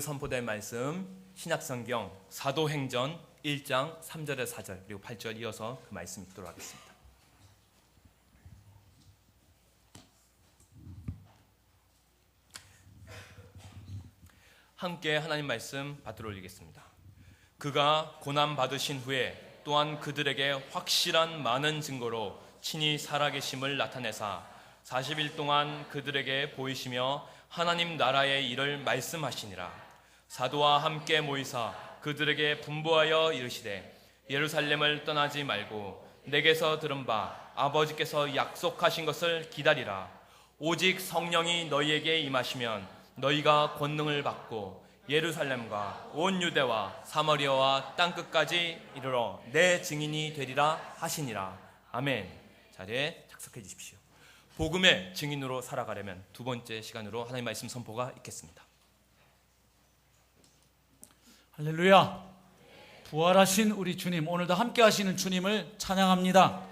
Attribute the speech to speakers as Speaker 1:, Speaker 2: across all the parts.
Speaker 1: 선포될 말씀 신약성경 사도행전 1장 3절에 4절 그리고 8절 이어서 그 말씀 읽도록 하겠습니다. 함께 하나님 말씀 받들어 올리겠습니다. 그가 고난 받으신 후에 또한 그들에게 확실한 많은 증거로 친히 살아계심을 나타내사 40일 동안 그들에게 보이시며 하나님 나라의 일을 말씀하시니라. 사도와 함께 모이사 그들에게 분부하여 이르시되 예루살렘을 떠나지 말고 내게서 들은 바 아버지께서 약속하신 것을 기다리라. 오직 성령이 너희에게 임하시면 너희가 권능을 받고 예루살렘과 온 유대와 사마리아와 땅끝까지 이르러 내 증인이 되리라 하시니라. 아멘. 자리에 착석해 주십시오. 복음의 증인으로 살아가려면 두 번째 시간으로 하나님 말씀 선포가 있겠습니다.
Speaker 2: 할렐루야. 부활하신 우리 주님, 오늘도 함께 하시는 주님을 찬양합니다.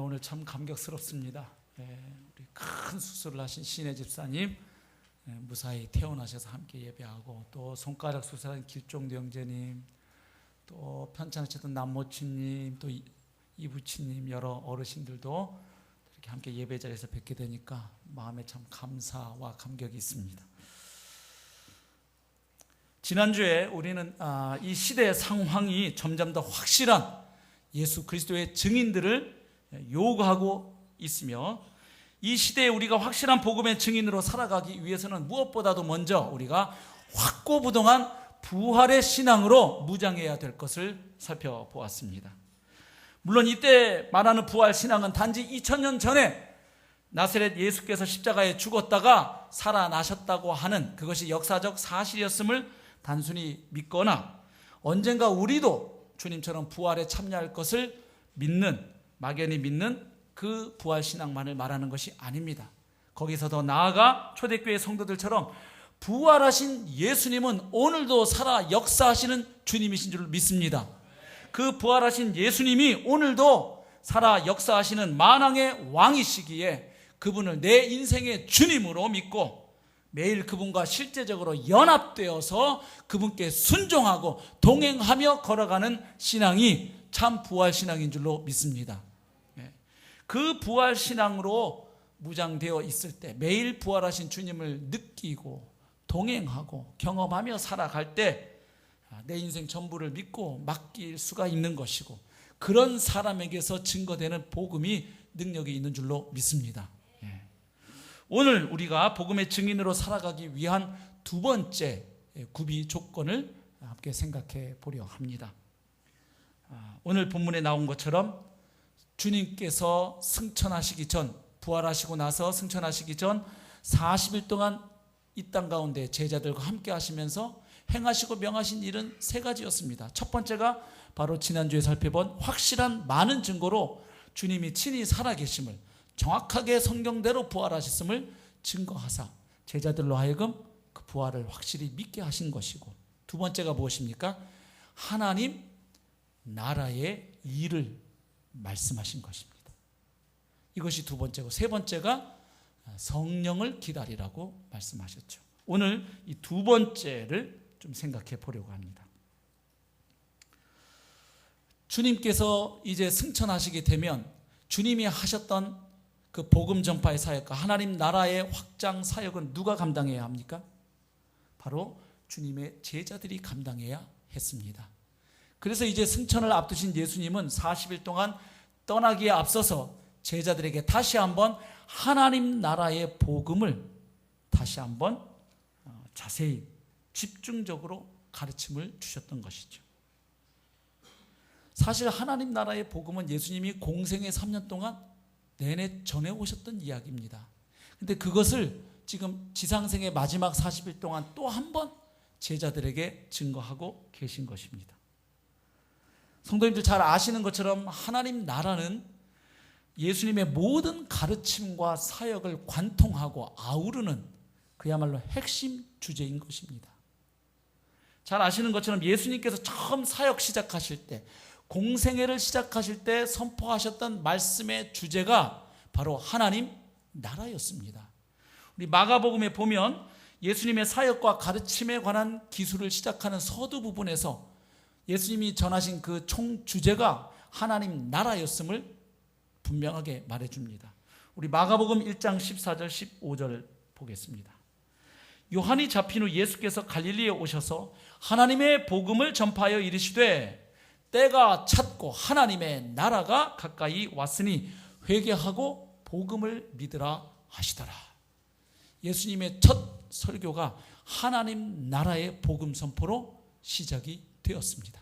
Speaker 2: 오늘 참 감격스럽습니다. 우리 큰 수술을 하신 신혜 집사님 무사히 퇴원하셔서 함께 예배하고, 또 손가락 수술한 길종도 형제님, 또 편찮으셨던 남모친님, 또 이부친님, 여러 어르신들도 이렇게 함께 예배 자리에서 뵙게 되니까 마음에 참 감사와 감격이 있습니다. 지난주에 우리는 이 시대의 상황이 점점 더 확실한 예수 그리스도의 증인들을 요구하고 있으며, 이 시대에 우리가 확실한 복음의 증인으로 살아가기 위해서는 무엇보다도 먼저 우리가 확고부동한 부활의 신앙으로 무장해야 될 것을 살펴보았습니다. 물론 이때 말하는 부활 신앙은 단지 2000년 전에 나사렛 예수께서 십자가에 죽었다가 살아나셨다고 하는 그것이 역사적 사실이었음을 단순히 믿거나 언젠가 우리도 주님처럼 부활에 참여할 것을 믿는, 막연히 믿는 그 부활 신앙만을 말하는 것이 아닙니다. 거기서 더 나아가 초대교회 성도들처럼 부활하신 예수님은 오늘도 살아 역사하시는 주님이신 줄 믿습니다. 그 부활하신 예수님이 오늘도 살아 역사하시는 만왕의 왕이시기에 그분을 내 인생의 주님으로 믿고 매일 그분과 실제적으로 연합되어서 그분께 순종하고 동행하며 걸어가는 신앙이 참 부활신앙인 줄로 믿습니다. 그 부활신앙으로 무장되어 있을 때 매일 부활하신 주님을 느끼고 동행하고 경험하며 살아갈 때 내 인생 전부를 믿고 맡길 수가 있는 것이고, 그런 사람에게서 증거되는 복음이 능력이 있는 줄로 믿습니다. 오늘 우리가 복음의 증인으로 살아가기 위한 두 번째 구비 조건을 함께 생각해 보려 합니다. 오늘 본문에 나온 것처럼 주님께서 승천하시기 전, 부활하시고 나서 승천하시기 전 40일 동안 이 땅 가운데 제자들과 함께 하시면서 행하시고 명하신 일은 세 가지였습니다. 첫 번째가 바로 지난주에 살펴본 확실한 많은 증거로 주님이 친히 살아계심을, 정확하게 성경대로 부활하셨음을 증거하사 제자들로 하여금 그 부활을 확실히 믿게 하신 것이고, 두 번째가 무엇입니까? 하나님 나라의 일을 말씀하신 것입니다. 이것이 두 번째고, 세 번째가 성령을 기다리라고 말씀하셨죠. 오늘 이 두 번째를 좀 생각해 보려고 합니다. 주님께서 이제 승천하시게 되면 주님이 하셨던 그 복음 전파의 사역과 하나님 나라의 확장 사역은 누가 감당해야 합니까? 바로 주님의 제자들이 감당해야 했습니다. 그래서 이제 승천을 앞두신 예수님은 40일 동안 떠나기에 앞서서 제자들에게 다시 한번 하나님 나라의 복음을 다시 한번 자세히 집중적으로 가르침을 주셨던 것이죠. 사실 하나님 나라의 복음은 예수님이 공생의 3년 동안 내내 전해오셨던 이야기입니다. 그런데 그것을 지금 지상생의 마지막 40일 동안 또 한 번 제자들에게 증거하고 계신 것입니다. 성도님들 잘 아시는 것처럼 하나님 나라는 예수님의 모든 가르침과 사역을 관통하고 아우르는 그야말로 핵심 주제인 것입니다. 잘 아시는 것처럼 예수님께서 처음 사역 시작하실 때, 공생애를 시작하실 때 선포하셨던 말씀의 주제가 바로 하나님 나라였습니다. 우리 마가복음에 보면 예수님의 사역과 가르침에 관한 기술을 시작하는 서두 부분에서 예수님이 전하신 그 총 주제가 하나님 나라였음을 분명하게 말해줍니다. 우리 마가복음 1장 14절 15절 보겠습니다. 요한이 잡힌 후 예수께서 갈릴리에 오셔서 하나님의 복음을 전파하여 이르시되 때가 찼고 하나님의 나라가 가까이 왔으니 회개하고 복음을 믿으라 하시더라. 예수님의 첫 설교가 하나님 나라의 복음 선포로 시작이 되었습니다.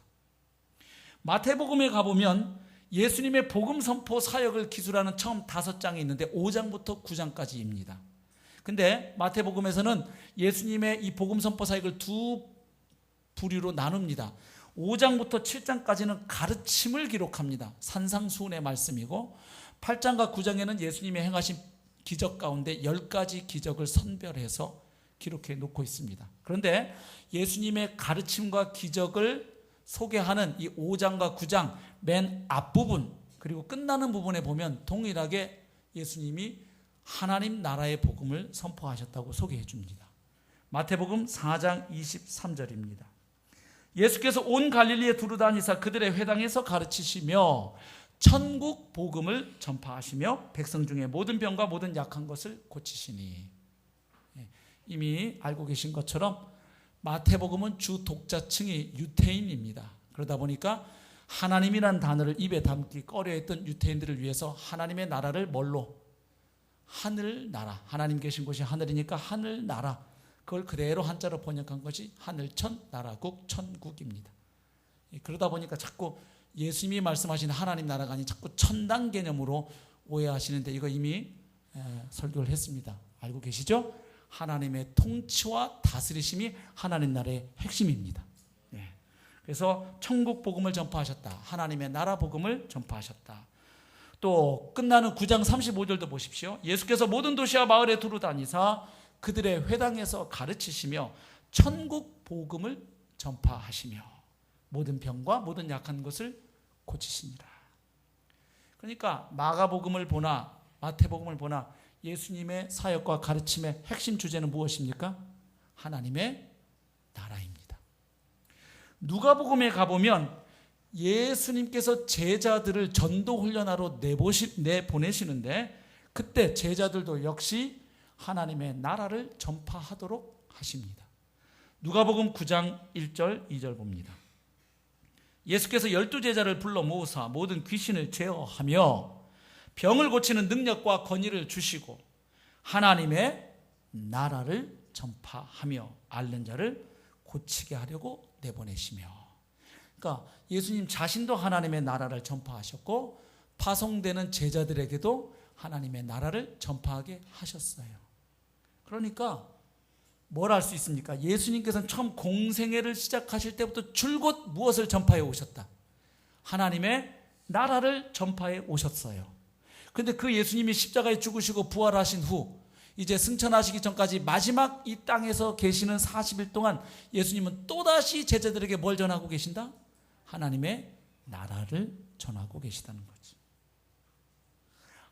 Speaker 2: 마태복음에 가보면 예수님의 복음 선포 사역을 기술하는 처음 5장이 있는데 5장부터 9장까지입니다. 근데 마태복음에서는 예수님의 이 복음 선포 사역을 두 부류로 나눕니다. 5장부터 7장까지는 가르침을 기록합니다. 산상수훈의 말씀이고 8장과 9장에는 예수님이 행하신 기적 가운데 10가지 기적을 선별해서 기록해 놓고 있습니다. 그런데 예수님의 가르침과 기적을 소개하는 이 5장과 9장 맨 앞부분 그리고 끝나는 부분에 보면 동일하게 예수님이 하나님 나라의 복음을 선포하셨다고 소개해 줍니다. 마태복음 4장 23절입니다. 예수께서 온 갈릴리에 두루다니사 그들의 회당에서 가르치시며 천국 복음을 전파하시며 백성 중에 모든 병과 모든 약한 것을 고치시니. 이미 알고 계신 것처럼 마태복음은 주 독자층이 유태인입니다. 그러다 보니까 하나님이란 단어를 입에 담기 꺼려했던 유태인들을 위해서 하나님의 나라를 뭘로? 하늘나라. 하나님 계신 곳이 하늘이니까 하늘나라. 그걸 그대로 한자로 번역한 것이 하늘천 나라국 천국입니다. 그러다 보니까 자꾸 예수님이 말씀하신 하나님 나라가 아닌 자꾸 천당 개념으로 오해하시는데 이거 이미 설교를 했습니다. 알고 계시죠? 하나님의 통치와 다스리심이 하나님 나라의 핵심입니다. 그래서 천국 복음을 전파하셨다. 하나님의 나라 복음을 전파하셨다. 또 끝나는 9장 35절도 보십시오. 예수께서 모든 도시와 마을에 두루다니사 그들의 회당에서 가르치시며 천국 복음을 전파하시며 모든 병과 모든 약한 것을 고치시니라. 그러니까 마가복음을 보나 마태복음을 보나 예수님의 사역과 가르침의 핵심 주제는 무엇입니까? 하나님의 나라입니다. 누가복음에 가보면 예수님께서 제자들을 전도훈련하러 내보내시는데 그때 제자들도 역시 하나님의 나라를 전파하도록 하십니다. 누가복음 9장 1절 2절 봅니다. 예수께서 12제자를 불러 모으사 모든 귀신을 제어하며 병을 고치는 능력과 권위를 주시고 하나님의 나라를 전파하며 앓는 자를 고치게 하려고 내보내시며. 그러니까 예수님 자신도 하나님의 나라를 전파하셨고 파송되는 제자들에게도 하나님의 나라를 전파하게 하셨어요. 그러니까 뭘 알 수 있습니까? 예수님께서는 처음 공생애를 시작하실 때부터 줄곧 무엇을 전파해 오셨다? 하나님의 나라를 전파해 오셨어요. 그런데 그 예수님이 십자가에 죽으시고 부활하신 후 이제 승천하시기 전까지 마지막 이 땅에서 계시는 40일 동안 예수님은 또다시 제자들에게 뭘 전하고 계신다? 하나님의 나라를 전하고 계시다는 거지.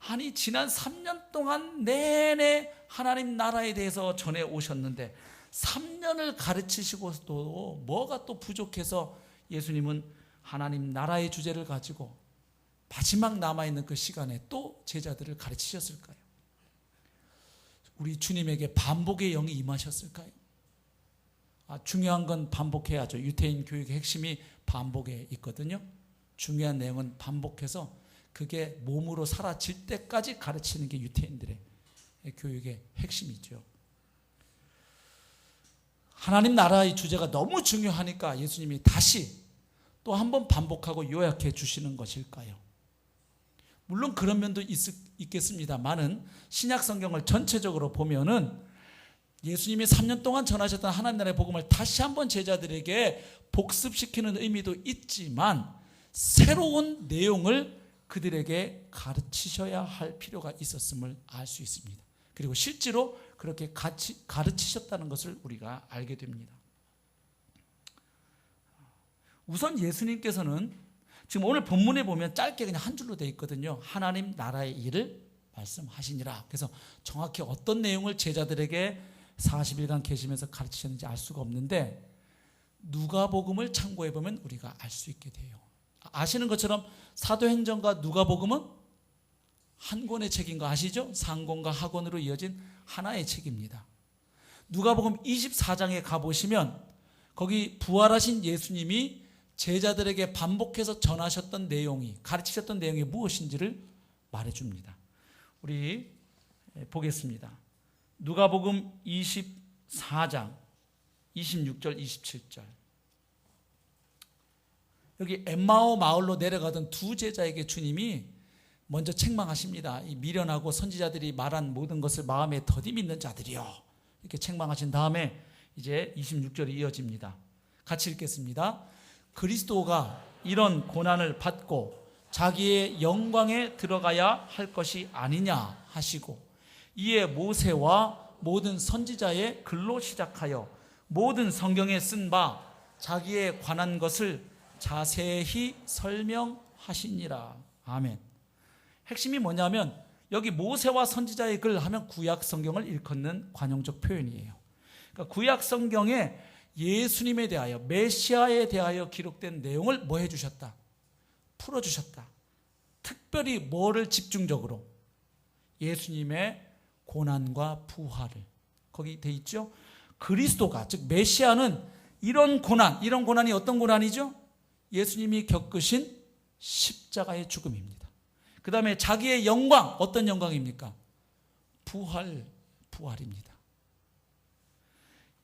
Speaker 2: 아니 지난 3년 동안 내내 하나님 나라에 대해서 전해 오셨는데 3년을 가르치시고도 뭐가 또 부족해서 예수님은 하나님 나라의 주제를 가지고 마지막 남아있는 그 시간에 또 제자들을 가르치셨을까요? 우리 주님에게 반복의 영이 임하셨을까요? 중요한 건 반복해야죠. 유태인 교육의 핵심이 반복에 있거든요. 중요한 내용은 반복해서 그게 몸으로 사라질 때까지 가르치는 게 유태인들의 교육의 핵심이죠. 하나님 나라의 주제가 너무 중요하니까 예수님이 다시 또 한 번 반복하고 요약해 주시는 것일까요? 물론 그런 면도 있겠습니다만은 신약 성경을 전체적으로 보면은 예수님이 3년 동안 전하셨던 하나님 나라의 복음을 다시 한번 제자들에게 복습시키는 의미도 있지만 새로운 내용을 그들에게 가르치셔야 할 필요가 있었음을 알 수 있습니다. 그리고 실제로 그렇게 가르치셨다는 것을 우리가 알게 됩니다. 우선 예수님께서는 지금 오늘 본문에 보면 짧게 그냥 한 줄로 되어 있거든요. 하나님 나라의 일을 말씀하시니라. 그래서 정확히 어떤 내용을 제자들에게 40일간 계시면서 가르치셨는지 알 수가 없는데 누가복음을 참고해 보면 우리가 알 수 있게 돼요. 아시는 것처럼 사도행전과 누가복음은 한 권의 책인 거 아시죠? 상권과 하권으로 이어진 하나의 책입니다. 누가복음 24장에 가보시면 거기 부활하신 예수님이 제자들에게 반복해서 전하셨던 내용이, 가르치셨던 내용이 무엇인지를 말해줍니다. 우리 보겠습니다. 누가복음 24장 26절 27절. 여기 엠마오 마을로 내려가던 두 제자에게 주님이 먼저 책망하십니다. 이 미련하고 선지자들이 말한 모든 것을 마음에 더디 믿는 자들이요, 이렇게 책망하신 다음에 이제 26절이 이어집니다. 같이 읽겠습니다. 그리스도가 이런 고난을 받고 자기의 영광에 들어가야 할 것이 아니냐 하시고, 이에 모세와 모든 선지자의 글로 시작하여 모든 성경에 쓴 바 자기에 관한 것을 자세히 설명하시니라. 아멘. 핵심이 뭐냐면 여기 모세와 선지자의 글 하면 구약 성경을 일컫는 관용적 표현이에요. 그러니까 구약 성경에 예수님에 대하여, 메시아에 대하여 기록된 내용을 뭐 해주셨다? 풀어주셨다. 특별히 뭐를 집중적으로? 예수님의 고난과 부활을. 거기 돼 있죠? 그리스도가, 즉 메시아는 이런 고난이 어떤 고난이죠? 예수님이 겪으신 십자가의 죽음입니다. 그 다음에 자기의 영광, 어떤 영광입니까? 부활입니다.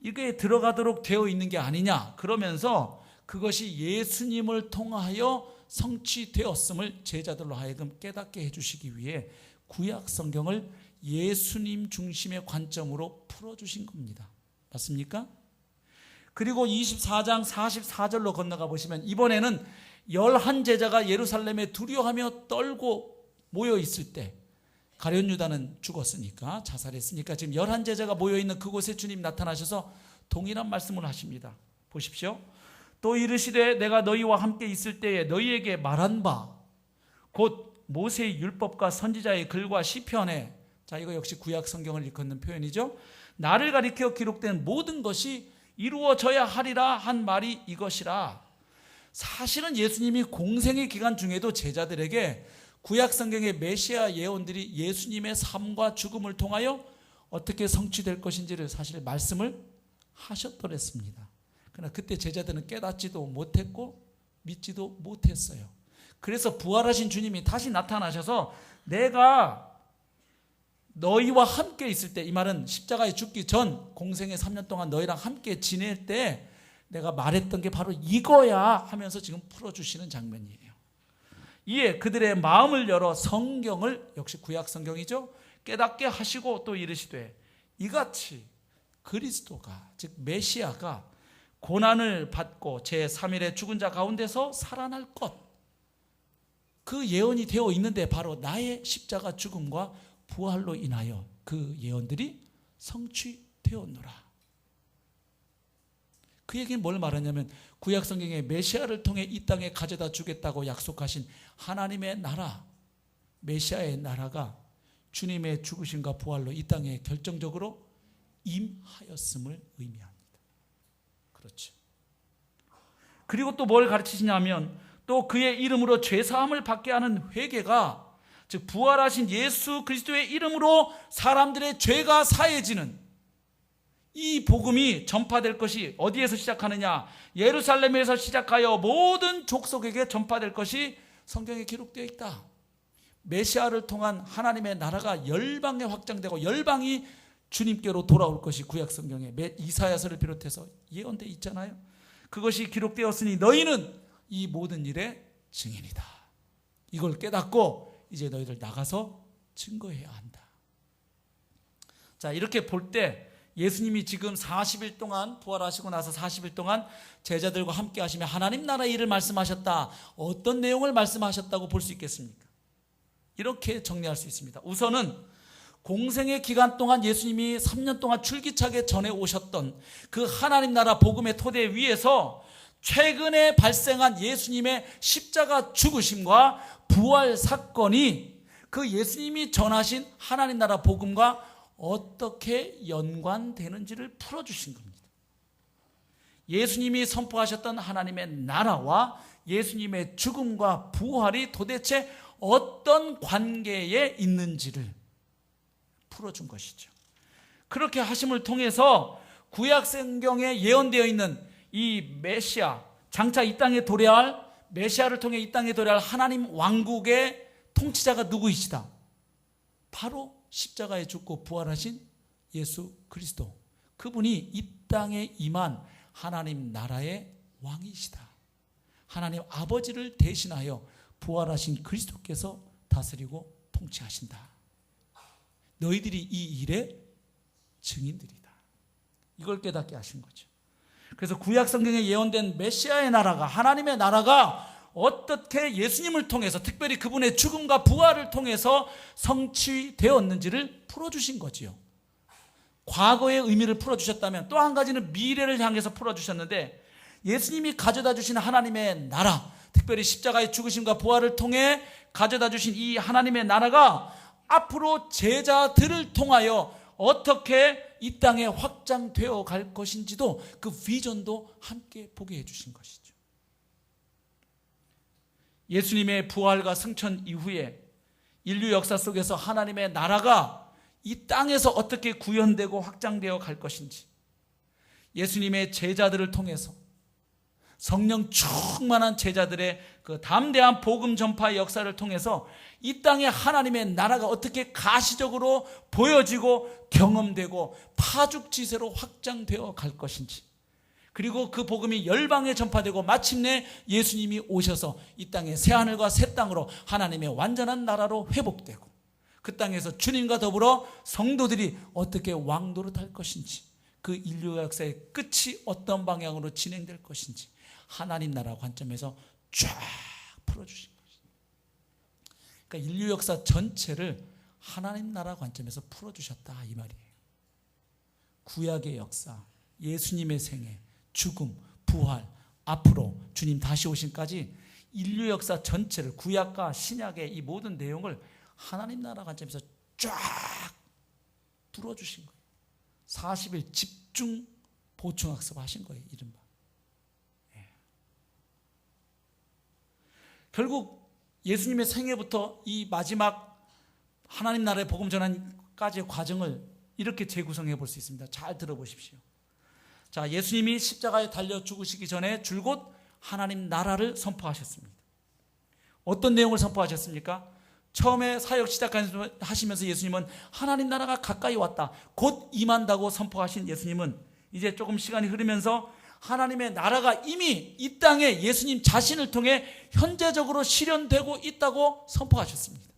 Speaker 2: 이게 들어가도록 되어 있는 게 아니냐, 그러면서 그것이 예수님을 통하여 성취되었음을 제자들로 하여금 깨닫게 해주시기 위해 구약 성경을 예수님 중심의 관점으로 풀어주신 겁니다. 맞습니까? 그리고 24장 44절로 건너가 보시면 이번에는 11제자가 예루살렘에 두려워하며 떨고 모여있을 때, 가룟 유다는 죽었으니까, 자살했으니까 지금 11제자가 모여있는 그곳에 주님 나타나셔서 동일한 말씀을 하십니다. 보십시오. 또 이르시되 내가 너희와 함께 있을 때에 너희에게 말한 바 곧 모세의 율법과 선지자의 글과 시편에, 자 이거 역시 구약 성경을 일컫는 표현이죠. 나를 가리켜 기록된 모든 것이 이루어져야 하리라 한 말이 이것이라. 사실은 예수님이 공생의 기간 중에도 제자들에게 구약 성경의 메시아 예언들이 예수님의 삶과 죽음을 통하여 어떻게 성취될 것인지를 사실 말씀을 하셨더랬습니다. 그러나 그때 제자들은 깨닫지도 못했고 믿지도 못했어요. 그래서 부활하신 주님이 다시 나타나셔서 내가 너희와 함께 있을 때, 이 말은 십자가에 죽기 전 공생의 3년 동안 너희랑 함께 지낼 때 내가 말했던 게 바로 이거야 하면서 지금 풀어주시는 장면이에요. 이에 그들의 마음을 열어 성경을, 역시 구약 성경이죠, 깨닫게 하시고 또 이르시되 이같이 그리스도가, 즉 메시아가 고난을 받고 제3일에 죽은 자 가운데서 살아날 것, 그 예언이 되어 있는데 바로 나의 십자가 죽음과 부활로 인하여 그 예언들이 성취되었노라. 그 얘기는 뭘 말하냐면 구약 성경에 메시아를 통해 이 땅에 가져다 주겠다고 약속하신 하나님의 나라, 메시아의 나라가 주님의 죽으심과 부활로 이 땅에 결정적으로 임하였음을 의미합니다. 그렇죠. 그리고 또 뭘 가르치시냐면 또 그의 이름으로 죄사함을 받게 하는 회개가, 즉 부활하신 예수 그리스도의 이름으로 사람들의 죄가 사해지는 이 복음이 전파될 것이 어디에서 시작하느냐? 예루살렘에서 시작하여 모든 족속에게 전파될 것이 성경에 기록되어 있다. 메시아를 통한 하나님의 나라가 열방에 확장되고 열방이 주님께로 돌아올 것이 구약 성경에 이사야서를 비롯해서 예언되어 있잖아요. 그것이 기록되었으니 너희는 이 모든 일의 증인이다. 이걸 깨닫고 이제 너희들 나가서 증거해야 한다. 자, 이렇게 볼 때 예수님이 지금 40일 동안, 부활하시고 나서 40일 동안 제자들과 함께 하시며 하나님 나라의 일을 말씀하셨다. 어떤 내용을 말씀하셨다고 볼 수 있겠습니까? 이렇게 정리할 수 있습니다. 우선은 공생의 기간 동안 예수님이 3년 동안 줄기차게 전해 오셨던 그 하나님 나라 복음의 토대 위에서 최근에 발생한 예수님의 십자가 죽으심과 부활 사건이 그 예수님이 전하신 하나님 나라 복음과 어떻게 연관되는지를 풀어주신 겁니다. 예수님이 선포하셨던 하나님의 나라와 예수님의 죽음과 부활이 도대체 어떤 관계에 있는지를 풀어준 것이죠. 그렇게 하심을 통해서 구약 성경에 예언되어 있는 이 메시아, 장차 이 땅에 도래할 메시아를 통해 이 땅에 도래할 하나님 왕국의 통치자가 누구이시다? 바로 십자가에 죽고 부활하신 예수 그리스도. 그분이 이 땅에 임한 하나님 나라의 왕이시다. 하나님 아버지를 대신하여 부활하신 그리스도께서 다스리고 통치하신다. 너희들이 이 일의 증인들이다. 이걸 깨닫게 하신 거죠. 그래서 구약 성경에 예언된 메시아의 나라가, 하나님의 나라가 어떻게 예수님을 통해서, 특별히 그분의 죽음과 부활을 통해서 성취되었는지를 풀어주신 거지요. 과거의 의미를 풀어주셨다면 또 한 가지는 미래를 향해서 풀어주셨는데, 예수님이 가져다 주신 하나님의 나라, 특별히 십자가의 죽으심과 부활을 통해 가져다 주신 이 하나님의 나라가 앞으로 제자들을 통하여 어떻게 이 땅에 확장되어 갈 것인지도, 그 비전도 함께 보게 해주신 것이죠. 예수님의 부활과 승천 이후에 인류 역사 속에서 하나님의 나라가 이 땅에서 어떻게 구현되고 확장되어 갈 것인지, 예수님의 제자들을 통해서 성령 충만한 제자들의 그 담대한 복음 전파의 역사를 통해서 이 땅에 하나님의 나라가 어떻게 가시적으로 보여지고 경험되고 파죽지세로 확장되어 갈 것인지, 그리고 그 복음이 열방에 전파되고 마침내 예수님이 오셔서 이 땅에 새하늘과 새 땅으로 하나님의 완전한 나라로 회복되고 그 땅에서 주님과 더불어 성도들이 어떻게 왕노릇할 것인지, 그 인류 역사의 끝이 어떤 방향으로 진행될 것인지 하나님 나라 관점에서 쫙 풀어주신 것입니다. 그러니까 인류 역사 전체를 하나님 나라 관점에서 풀어주셨다, 이 말이에요. 구약의 역사, 예수님의 생애, 죽음, 부활, 앞으로 주님 다시 오심까지 인류 역사 전체를, 구약과 신약의 이 모든 내용을 하나님 나라 관점에서 쫙 뚫어주신 거예요. 40일 집중 보충학습 하신 거예요, 이른바. 결국 예수님의 생애부터 이 마지막 하나님 나라의 복음 전환까지의 과정을 이렇게 재구성해 볼 수 있습니다. 잘 들어보십시오. 자, 예수님이 십자가에 달려 죽으시기 전에 줄곧 하나님 나라를 선포하셨습니다. 어떤 내용을 선포하셨습니까? 처음에 사역 시작하시면서 예수님은 하나님 나라가 가까이 왔다, 곧 임한다고 선포하신 예수님은 이제 조금 시간이 흐르면서 하나님의 나라가 이미 이 땅에 예수님 자신을 통해 현재적으로 실현되고 있다고 선포하셨습니다.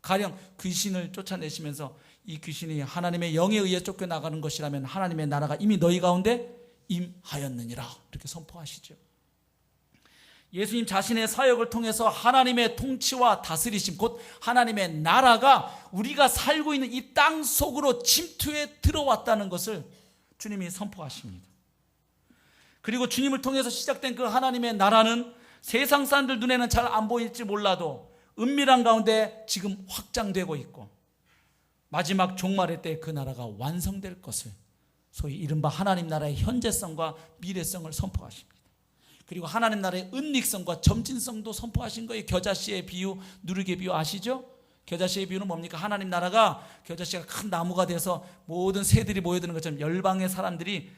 Speaker 2: 가령 귀신을 쫓아내시면서 이 귀신이 하나님의 영에 의해 쫓겨나가는 것이라면 하나님의 나라가 이미 너희 가운데 임하였느니라, 이렇게 선포하시죠. 예수님 자신의 사역을 통해서 하나님의 통치와 다스리심, 곧 하나님의 나라가 우리가 살고 있는 이 땅 속으로 침투해 들어왔다는 것을 주님이 선포하십니다. 그리고 주님을 통해서 시작된 그 하나님의 나라는 세상 사람들 눈에는 잘 안 보일지 몰라도 은밀한 가운데 지금 확장되고 있고, 마지막 종말의 때 그 나라가 완성될 것을, 소위 이른바 하나님 나라의 현재성과 미래성을 선포하십니다. 그리고 하나님 나라의 은닉성과 점진성도 선포하신 거예요. 겨자씨의 비유, 누르개 비유 아시죠? 겨자씨의 비유는 뭡니까? 하나님 나라가 겨자씨가 큰 나무가 돼서 모든 새들이 모여드는 것처럼 열방의 사람들이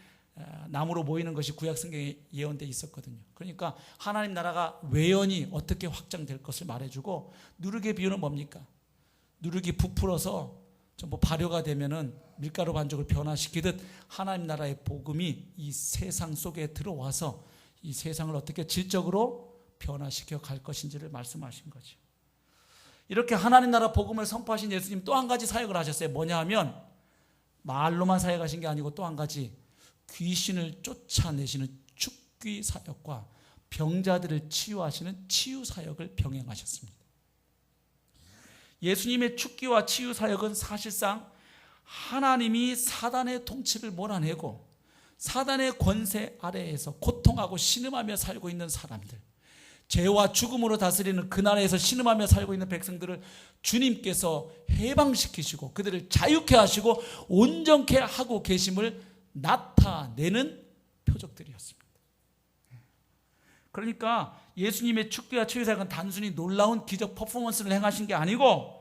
Speaker 2: 나무로 모이는 것이 구약 성경에 예언되어 있었거든요. 그러니까 하나님 나라가 외연히 어떻게 확장될 것을 말해주고, 누르개 비유는 뭡니까? 누르기 부풀어서 전부 발효가 되면은 밀가루 반죽을 변화시키듯 하나님 나라의 복음이 이 세상 속에 들어와서 이 세상을 어떻게 질적으로 변화시켜 갈 것인지를 말씀하신 거죠. 이렇게 하나님 나라 복음을 선포하신 예수님 또 한 가지 사역을 하셨어요. 뭐냐 하면 말로만 사역하신 게 아니고 또 한 가지 귀신을 쫓아내시는 축귀 사역과 병자들을 치유하시는 치유 사역을 병행하셨습니다. 예수님의 축기와 치유 사역은 사실상 하나님이 사단의 통치를 몰아내고 사단의 권세 아래에서 고통하고 신음하며 살고 있는 사람들, 죄와 죽음으로 다스리는 그 나라에서 신음하며 살고 있는 백성들을 주님께서 해방시키시고 그들을 자유케 하시고 온전케 하고 계심을 나타내는 표적들이었습니다. 그러니까 예수님의 축기와 치유사역은 단순히 놀라운 기적 퍼포먼스를 행하신 게 아니고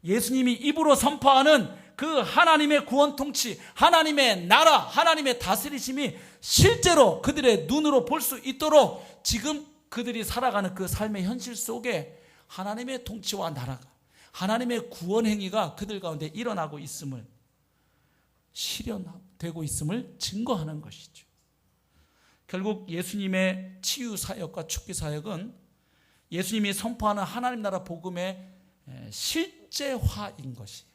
Speaker 2: 예수님이 입으로 선포하는 그 하나님의 구원 통치, 하나님의 나라, 하나님의 다스리심이 실제로 그들의 눈으로 볼 수 있도록 지금 그들이 살아가는 그 삶의 현실 속에 하나님의 통치와 나라가, 하나님의 구원 행위가 그들 가운데 일어나고 있음을, 실현되고 있음을 증거하는 것이죠. 결국 예수님의 치유 사역과 축기 사역은 예수님이 선포하는 하나님 나라 복음의 실제화인 것이에요.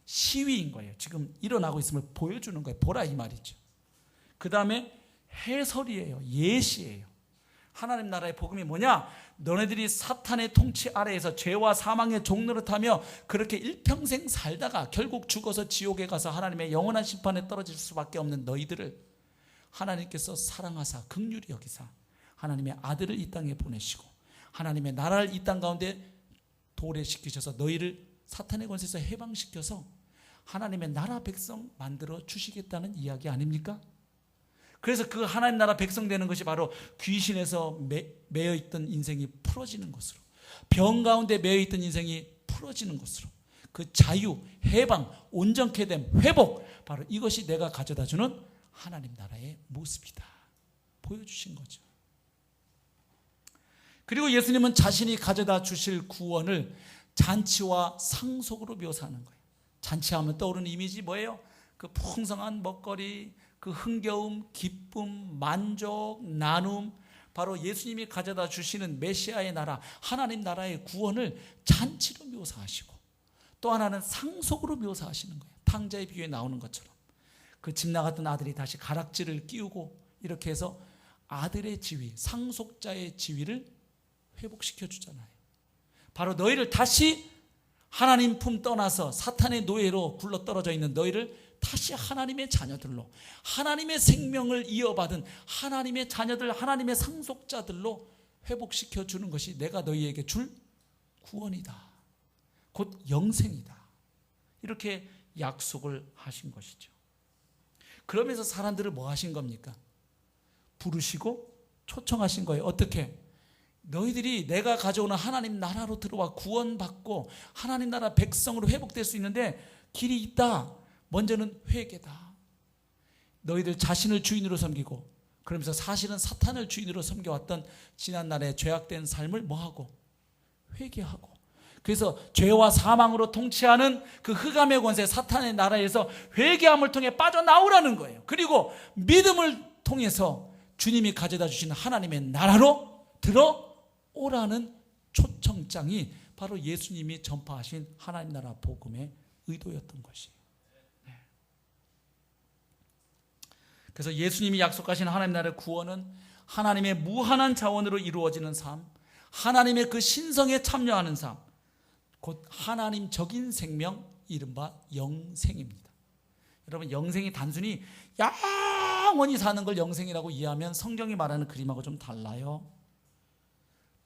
Speaker 2: 시위인 거예요. 지금 일어나고 있음을 보여주는 거예요. 보라 이 말이죠. 그 다음에 해설이에요. 예시예요. 하나님 나라의 복음이 뭐냐? 너네들이 사탄의 통치 아래에서 죄와 사망의 종노릇하며 그렇게 일평생 살다가 결국 죽어서 지옥에 가서 하나님의 영원한 심판에 떨어질 수밖에 없는 너희들을 하나님께서 사랑하사 긍휼히 여기사 하나님의 아들을 이 땅에 보내시고 하나님의 나라를 이 땅 가운데 도래시키셔서 너희를 사탄의 권세에서 해방시켜서 하나님의 나라 백성 만들어 주시겠다는 이야기 아닙니까? 그래서 그 하나님 나라 백성 되는 것이 바로 귀신에서 매여있던 인생이 풀어지는 것으로, 병 가운데 매여있던 인생이 풀어지는 것으로, 그 자유, 해방, 온전케 됨, 회복, 바로 이것이 내가 가져다주는 하나님 나라의 모습이다 보여주신 거죠. 그리고 예수님은 자신이 가져다 주실 구원을 잔치와 상속으로 묘사하는 거예요. 잔치하면 떠오르는 이미지 뭐예요? 그 풍성한 먹거리, 그 흥겨움, 기쁨, 만족, 나눔, 바로 예수님이 가져다 주시는 메시아의 나라, 하나님 나라의 구원을 잔치로 묘사하시고, 또 하나는 상속으로 묘사하시는 거예요. 탕자의 비유에 나오는 것처럼 그 집 나갔던 아들이 다시 가락지를 끼우고 이렇게 해서 아들의 지위, 상속자의 지위를 회복시켜 주잖아요. 바로 너희를 다시 하나님 품 떠나서 사탄의 노예로 굴러떨어져 있는 너희를 다시 하나님의 자녀들로, 하나님의 생명을 이어받은 하나님의 자녀들, 하나님의 상속자들로 회복시켜 주는 것이 내가 너희에게 줄 구원이다, 곧 영생이다, 이렇게 약속을 하신 것이죠. 그러면서 사람들을 뭐 하신 겁니까? 부르시고 초청하신 거예요. 어떻게? 너희들이 내가 가져오는 하나님 나라로 들어와 구원받고 하나님 나라 백성으로 회복될 수 있는데 길이 있다. 먼저는 회개다. 너희들 자신을 주인으로 섬기고, 그러면서 사실은 사탄을 주인으로 섬겨왔던 지난날의 죄악된 삶을 뭐하고? 회개하고. 그래서 죄와 사망으로 통치하는 그 흑암의 권세 사탄의 나라에서 회개함을 통해 빠져나오라는 거예요. 그리고 믿음을 통해서 주님이 가져다 주신 하나님의 나라로 들어오라는 초청장이 바로 예수님이 전파하신 하나님 나라 복음의 의도였던 것이에요. 그래서 예수님이 약속하신 하나님 나라의 구원은 하나님의 무한한 자원으로 이루어지는 삶, 하나님의 그 신성에 참여하는 삶, 곧 하나님적인 생명, 이른바 영생입니다. 여러분, 영생이 단순히 영원히 사는 걸 영생이라고 이해하면 성경이 말하는 그림하고 좀 달라요.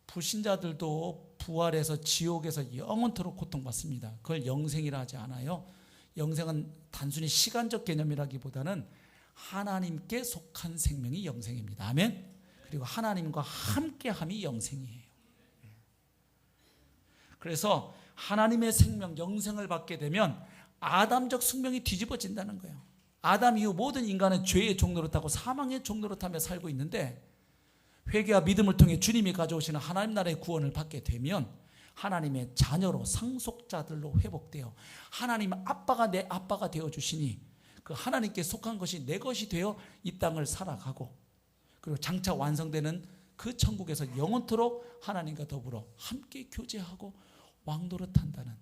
Speaker 2: 불신자들도 부활해서 지옥에서 영원토록 고통받습니다. 그걸 영생이라 하지 않아요. 영생은 단순히 시간적 개념이라기보다는 하나님께 속한 생명이 영생입니다. 아멘. 그리고 하나님과 함께함이 영생이에요. 그래서 하나님의 생명, 영생을 받게 되면 아담적 숙명이 뒤집어진다는 거예요. 아담 이후 모든 인간은 죄의 종로를 타고 사망의 종로를 타며 살고 있는데, 회개와 믿음을 통해 주님이 가져오시는 하나님 나라의 구원을 받게 되면 하나님의 자녀로, 상속자들로 회복되어 하나님 아빠가 내 아빠가 되어주시니 그 하나님께 속한 것이 내 것이 되어 이 땅을 살아가고, 그리고 장차 완성되는 그 천국에서 영원토록 하나님과 더불어 함께 교제하고 왕노릇한다는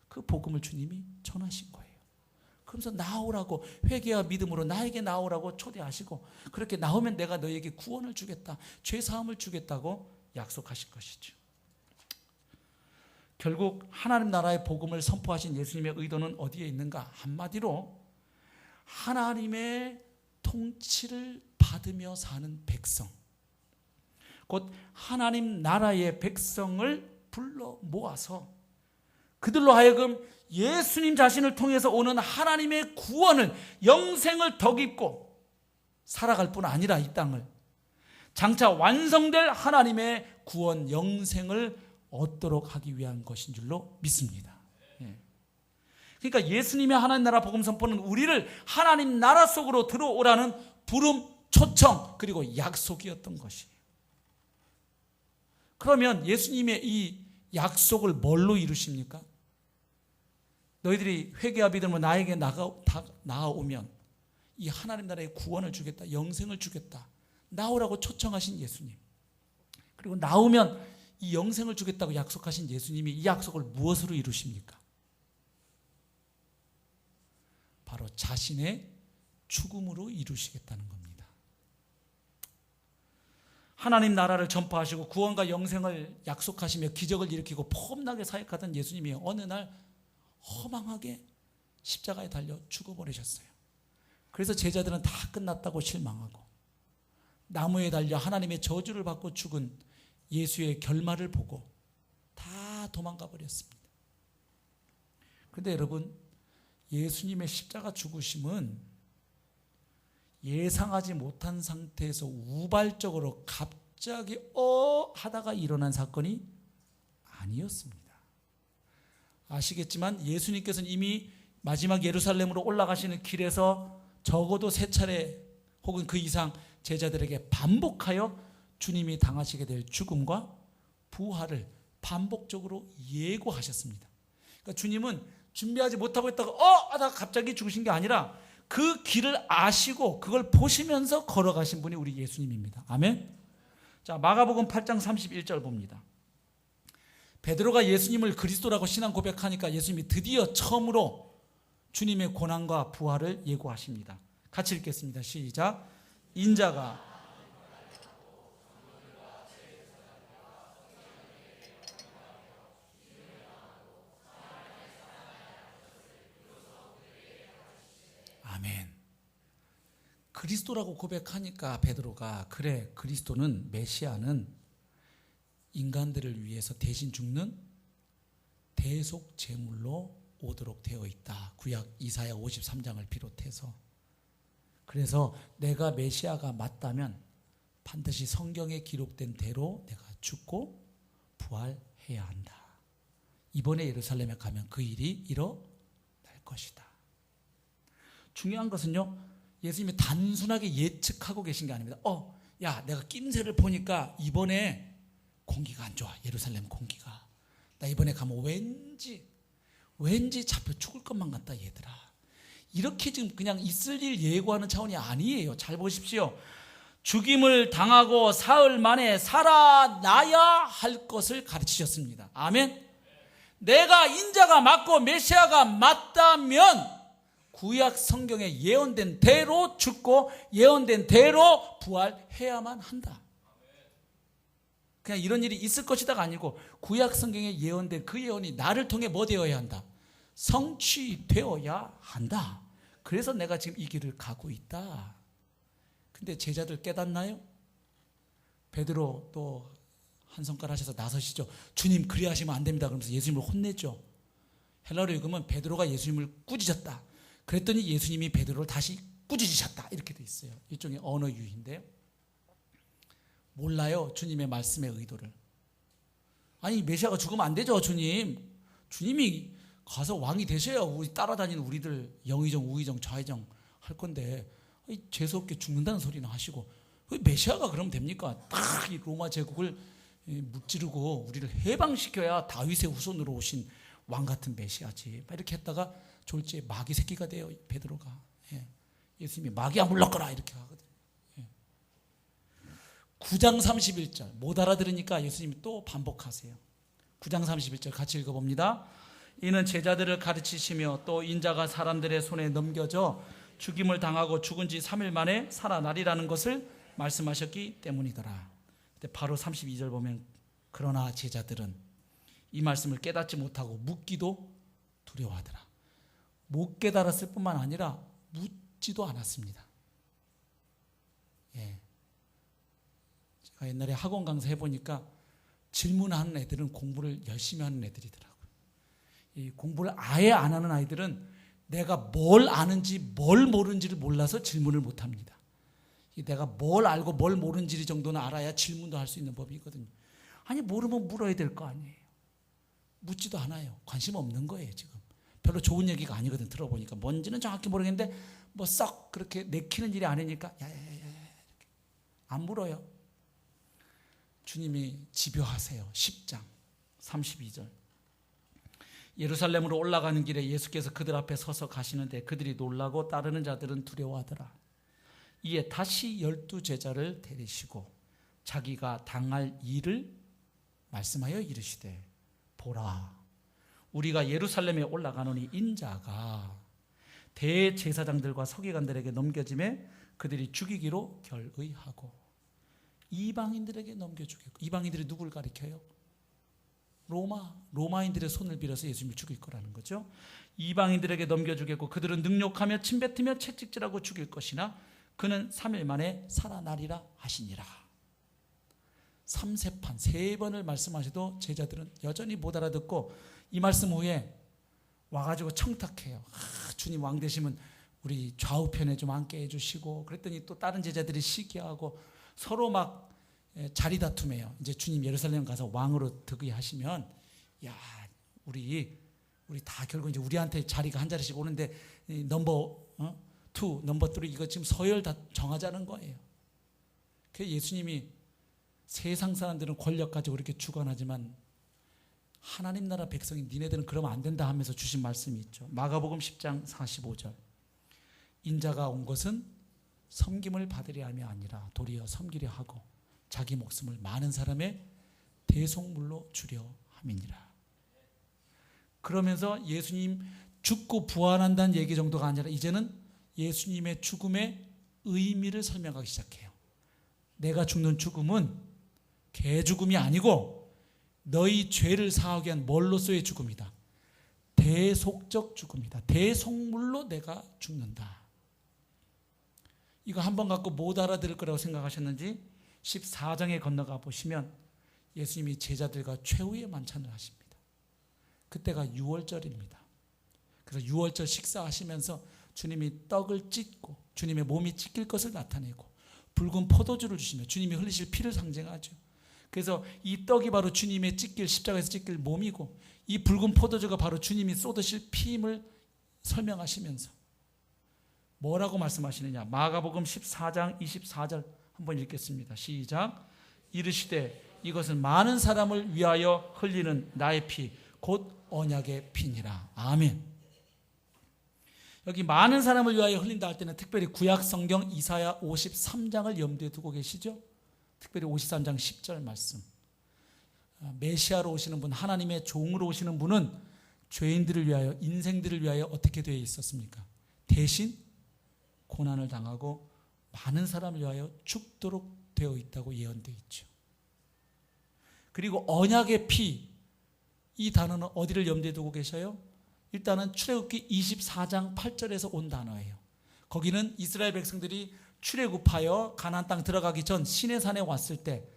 Speaker 2: 그 복음을 주님이 전하신 거예요. 그러면서 나오라고, 회개와 믿음으로 나에게 나오라고 초대하시고, 그렇게 나오면 내가 너에게 구원을 주겠다, 죄사함을 주겠다고 약속하신 것이죠. 결국 하나님 나라의 복음을 선포하신 예수님의 의도는 어디에 있는가? 한마디로 하나님의 통치를 받으며 사는 백성, 곧 하나님 나라의 백성을 불러 모아서 그들로 하여금 예수님 자신을 통해서 오는 하나님의 구원을, 영생을 덧입고 살아갈 뿐 아니라 이 땅을 장차 완성될 하나님의 구원, 영생을 얻도록 하기 위한 것인 줄로 믿습니다. 그러니까 예수님의 하나님 나라 복음 선포는 우리를 하나님 나라 속으로 들어오라는 부름, 초청, 그리고 약속이었던 것이에요. 그러면 예수님의 이 약속을 뭘로 이루십니까? 너희들이 회개와 믿음으로 나에게 나아오면 이 하나님 나라의 구원을 주겠다, 영생을 주겠다, 나오라고 초청하신 예수님, 그리고 나오면 이 영생을 주겠다고 약속하신 예수님이 이 약속을 무엇으로 이루십니까? 바로 자신의 죽음으로 이루시겠다는 겁니다. 하나님 나라를 전파하시고 구원과 영생을 약속하시며 기적을 일으키고 폼나게 사역하던 예수님이 어느 날 허망하게 십자가에 달려 죽어버리셨어요. 그래서 제자들은 다 끝났다고 실망하고 나무에 달려 하나님의 저주를 받고 죽은 예수의 결말을 보고 다 도망가 버렸습니다. 그런데 여러분, 예수님의 십자가 죽으심은 예상하지 못한 상태에서 우발적으로 갑자기 하다가 일어난 사건이 아니었습니다. 아시겠지만 예수님께서는 이미 마지막 예루살렘으로 올라가시는 길에서 적어도 3차례 혹은 그 이상 제자들에게 반복하여 주님이 당하시게 될 죽음과 부활을 반복적으로 예고하셨습니다. 그러니까 주님은 준비하지 못하고 있다가 하다가 갑자기 죽으신 게 아니라 그 길을 아시고 그걸 보시면서 걸어가신 분이 우리 예수님입니다. 아멘. 자, 마가복음 8장 31절 봅니다. 베드로가 예수님을 그리스도라고 신앙 고백하니까 예수님이 드디어 처음으로 주님의 고난과 부활을 예고하십니다. 같이 읽겠습니다. 시작. 인자가 아멘. 그리스도라고 고백하니까 베드로가 그래, 그리스도는, 메시아는 인간들을 위해서 대신 죽는 대속 제물로 오도록 되어 있다. 구약 이사야 53장을 비롯해서. 그래서 내가 메시아가 맞다면 반드시 성경에 기록된 대로 내가 죽고 부활해야 한다. 이번에 예루살렘에 가면 그 일이 일어날 것이다. 중요한 것은요, 예수님이 단순하게 예측하고 계신 게 아닙니다. 야, 내가 낌새를 보니까 이번에 공기가 안 좋아. 예루살렘 공기가. 나 이번에 가면 왠지 잡혀 죽을 것만 같다, 얘들아. 이렇게 지금 그냥 있을 일 예고하는 차원이 아니에요. 잘 보십시오. 죽임을 당하고 사흘 만에 살아나야 할 것을 가르치셨습니다. 아멘. 내가 인자가 맞고 메시아가 맞다면 구약 성경에 예언된 대로 죽고 예언된 대로 부활해야만 한다. 그냥 이런 일이 있을 것이다가 아니고 구약 성경에 예언된 그 예언이 나를 통해 뭐 되어야 한다? 성취되어야 한다. 그래서 내가 지금 이 길을 가고 있다. 근데 제자들 깨닫나요? 베드로 또 한 손가락 하셔서 나서시죠. 주님, 그리 하시면 안 됩니다. 그러면서 예수님을 혼냈죠. 헬라어로 읽으면 베드로가 예수님을 꾸짖었다. 그랬더니 예수님이 베드로를 다시 꾸짖으셨다. 이렇게 돼 있어요. 일종의 언어 유희인데요. 몰라요, 주님의 말씀의 의도를. 아니, 메시아가 죽으면 안 되죠, 주님. 주님이 가서 왕이 되셔야 우리 따라다니는 우리들 영의정, 우의정, 좌의정 할 건데 재수없게 죽는다는 소리나 하시고 메시아가 그러면 됩니까? 딱 이 로마 제국을 무찌르고 우리를 해방시켜야 다윗의 후손으로 오신 왕 같은 메시아지. 이렇게 했다가 졸지에 마귀 새끼가 돼요, 베드로가. 예수님이 마귀야 물러거라 이렇게 하거든요. 9장 31절 못 알아들으니까 예수님이 또 반복하세요. 9장 31절 같이 읽어봅니다. 이는 제자들을 가르치시며 또 인자가 사람들의 손에 넘겨져 죽임을 당하고 죽은 지 3일 만에 살아나리라는 것을 말씀하셨기 때문이더라. 근데 바로 32절 보면 그러나 제자들은 이 말씀을 깨닫지 못하고 묻기도 두려워하더라. 못 깨달았을 뿐만 아니라 묻지도 않았습니다. 제가 옛날에 학원 강사 해보니까 질문하는 애들은 공부를 열심히 하는 애들이더라고요. 이 공부를 아예 안 하는 아이들은 내가 뭘 아는지 뭘 모르는지를 몰라서 질문을 못합니다. 내가 뭘 알고 뭘 모르는지 정도는 알아야 질문도 할 수 있는 법이 있거든요. 아니 모르면 물어야 될 거 아니에요. 묻지도 않아요. 관심 없는 거예요. 지금 별로 좋은 얘기가 아니거든. 들어보니까 뭔지는 정확히 모르겠는데 뭐 썩 그렇게 내키는 일이 아니니까 야야야야 안 물어요. 주님이 집요하세요. 10장 32절. 예루살렘으로 올라가는 길에 예수께서 그들 앞에 서서 가시는데 그들이 놀라고 따르는 자들은 두려워하더라. 이에 다시 12제자를 데리시고 자기가 당할 일을 말씀하여 이르시되 보라 우리가 예루살렘에 올라가노니 인자가 대제사장들과 서기관들에게 넘겨짐에 그들이 죽이기로 결의하고 이방인들에게 넘겨주겠고 이방인들이 누굴 가리켜요? 로마인들의 손을 빌어서 예수님을 죽일 거라는 거죠. 이방인들에게 넘겨주겠고 그들은 능욕하며 침뱉으며 채찍질하고 죽일 것이나 그는 3일 만에 살아나리라 하시니라. 3세판 3번을 말씀하셔도 제자들은 여전히 못 알아듣고 이 말씀 후에 와가지고 청탁해요. 주님 왕 되시면 우리 좌우편에 좀 앉게 해주시고 그랬더니 또 다른 제자들이 시기하고 서로 막 자리 다툼해요. 이제 주님 예루살렘 가서 왕으로 득위하시면 야 우리 다 결국 이제 우리한테 자리가 한 자리씩 오는데 넘버 2, 넘버 3 이거 지금 서열 다 정하자는 거예요. 그래서 예수님이 세상 사람들은 권력 가지고 이렇게 주관하지만 하나님 나라 백성인 니네들은 그러면 안 된다 하면서 주신 말씀이 있죠. 마가복음 10장 45절. 인자가 온 것은 섬김을 받으려 함이 아니라 도리어 섬기려 하고 자기 목숨을 많은 사람의 대속물로 주려 함이니라. 그러면서 예수님 죽고 부활한다는 얘기 정도가 아니라 이제는 예수님의 죽음의 의미를 설명하기 시작해요. 내가 죽는 죽음은 개죽음이 아니고 너희 죄를 사하기 위한 뭘로서의 죽음이다. 대속적 죽음이다. 대속물로 내가 죽는다. 이거 한 번 갖고 못 알아들을 거라고 생각하셨는지 14장에 건너가 보시면 예수님이 제자들과 최후의 만찬을 하십니다. 그때가 6월절입니다. 그래서 6월절 식사하시면서 주님이 떡을 찢고 주님의 몸이 찢길 것을 나타내고 붉은 포도주를 주시며 주님이 흘리실 피를 상징하죠. 그래서 이 떡이 바로 주님의 찢길 십자가에서 찢길 몸이고 이 붉은 포도주가 바로 주님이 쏟으실 피임을 설명하시면서 뭐라고 말씀하시느냐. 마가복음 14장 24절 한번 읽겠습니다. 시작. 이르시되 이것은 많은 사람을 위하여 흘리는 나의 피 곧 언약의 피니라. 아멘. 여기 많은 사람을 위하여 흘린다 할 때는 특별히 구약 성경 이사야 53장을 염두에 두고 계시죠. 특별히 53장 10절 말씀. 메시아로 오시는 분, 하나님의 종으로 오시는 분은 죄인들을 위하여, 인생들을 위하여 어떻게 되어 있었습니까? 대신 고난을 당하고 많은 사람을 위하여 죽도록 되어 있다고 예언되어 있죠. 그리고 언약의 피, 이 단어는 어디를 염두에 두고 계셔요? 일단은 출애굽기 24장 8절에서 온 단어예요. 거기는 이스라엘 백성들이 출애굽하여 가나안 땅 들어가기 전 시내산에 왔을 때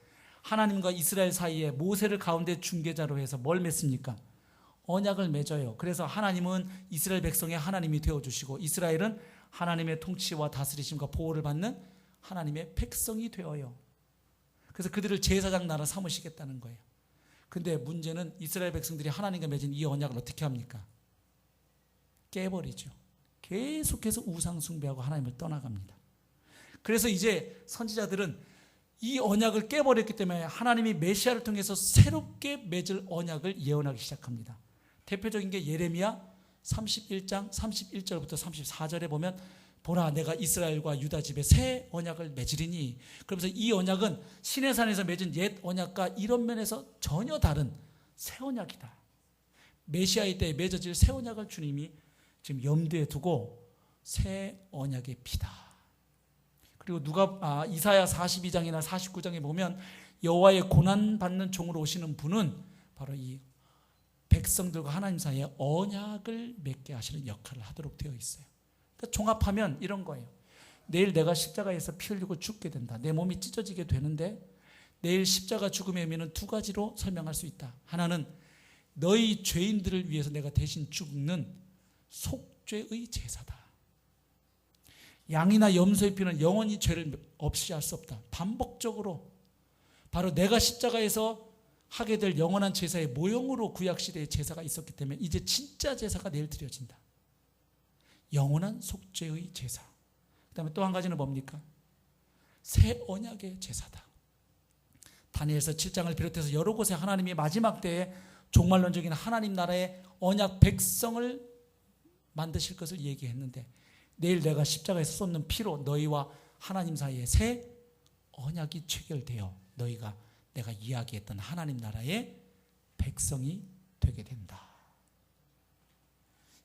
Speaker 2: 하나님과 이스라엘 사이에 모세를 가운데 중개자로 해서 뭘 맺습니까? 언약을 맺어요. 그래서 하나님은 이스라엘 백성의 하나님이 되어주시고 이스라엘은 하나님의 통치와 다스리심과 보호를 받는 하나님의 백성이 되어요. 그래서 그들을 제사장 나라 삼으시겠다는 거예요. 근데 문제는 이스라엘 백성들이 하나님과 맺은 이 언약을 어떻게 합니까? 깨버리죠. 계속해서 우상 숭배하고 하나님을 떠나갑니다. 그래서 이제 선지자들은 이 언약을 깨버렸기 때문에 하나님이 메시아를 통해서 새롭게 맺을 언약을 예언하기 시작합니다. 대표적인 게 예레미야 31장 31절부터 34절에 보면 보라 내가 이스라엘과 유다 집에 새 언약을 맺으리니, 그러면서 이 언약은 시내산에서 맺은 옛 언약과 이런 면에서 전혀 다른 새 언약이다. 메시아의 때에 맺어질 새 언약을 주님이 지금 염두에 두고 새 언약의 피다. 그리고 이사야 42장이나 49장에 보면 여호와의 고난받는 종으로 오시는 분은 바로 이 백성들과 하나님 사이에 언약을 맺게 하시는 역할을 하도록 되어 있어요. 그러니까 종합하면 이런 거예요. 내일 내가 십자가에서 피 흘리고 죽게 된다. 내 몸이 찢어지게 되는데 내일 십자가 죽음의 의미는 두 가지로 설명할 수 있다. 하나는 너희 죄인들을 위해서 내가 대신 죽는 속죄의 제사다. 양이나 염소의 피는 영원히 죄를 없이 할 수 없다. 반복적으로 바로 내가 십자가에서 하게 될 영원한 제사의 모형으로 구약시대의 제사가 있었기 때문에 이제 진짜 제사가 내일 드려진다. 영원한 속죄의 제사. 그 다음에 또 한 가지는 뭡니까? 새 언약의 제사다. 다니엘서 7장을 비롯해서 여러 곳에 하나님이 마지막 때에 종말론적인 하나님 나라의 언약 백성을 만드실 것을 얘기했는데 내일 내가 십자가에서 쏟는 피로 너희와 하나님 사이에 새 언약이 체결되어 너희가 내가 이야기했던 하나님 나라의 백성이 되게 된다.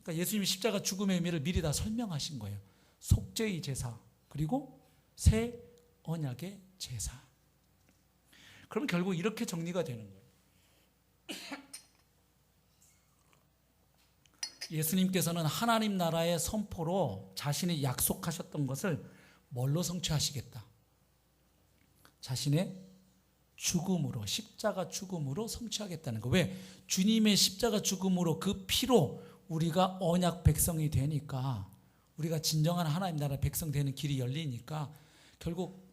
Speaker 2: 그러니까 예수님이 십자가 죽음의 의미를 미리 다 설명하신 거예요. 속죄의 제사 그리고 새 언약의 제사. 그러면 결국 이렇게 정리가 되는 거예요. 예수님께서는 하나님 나라의 선포로 자신이 약속하셨던 것을 뭘로 성취하시겠다? 자신의 죽음으로, 십자가 죽음으로 성취하겠다는 거. 왜? 주님의 십자가 죽음으로 그 피로 우리가 언약 백성이 되니까, 우리가 진정한 하나님 나라 백성 되는 길이 열리니까 결국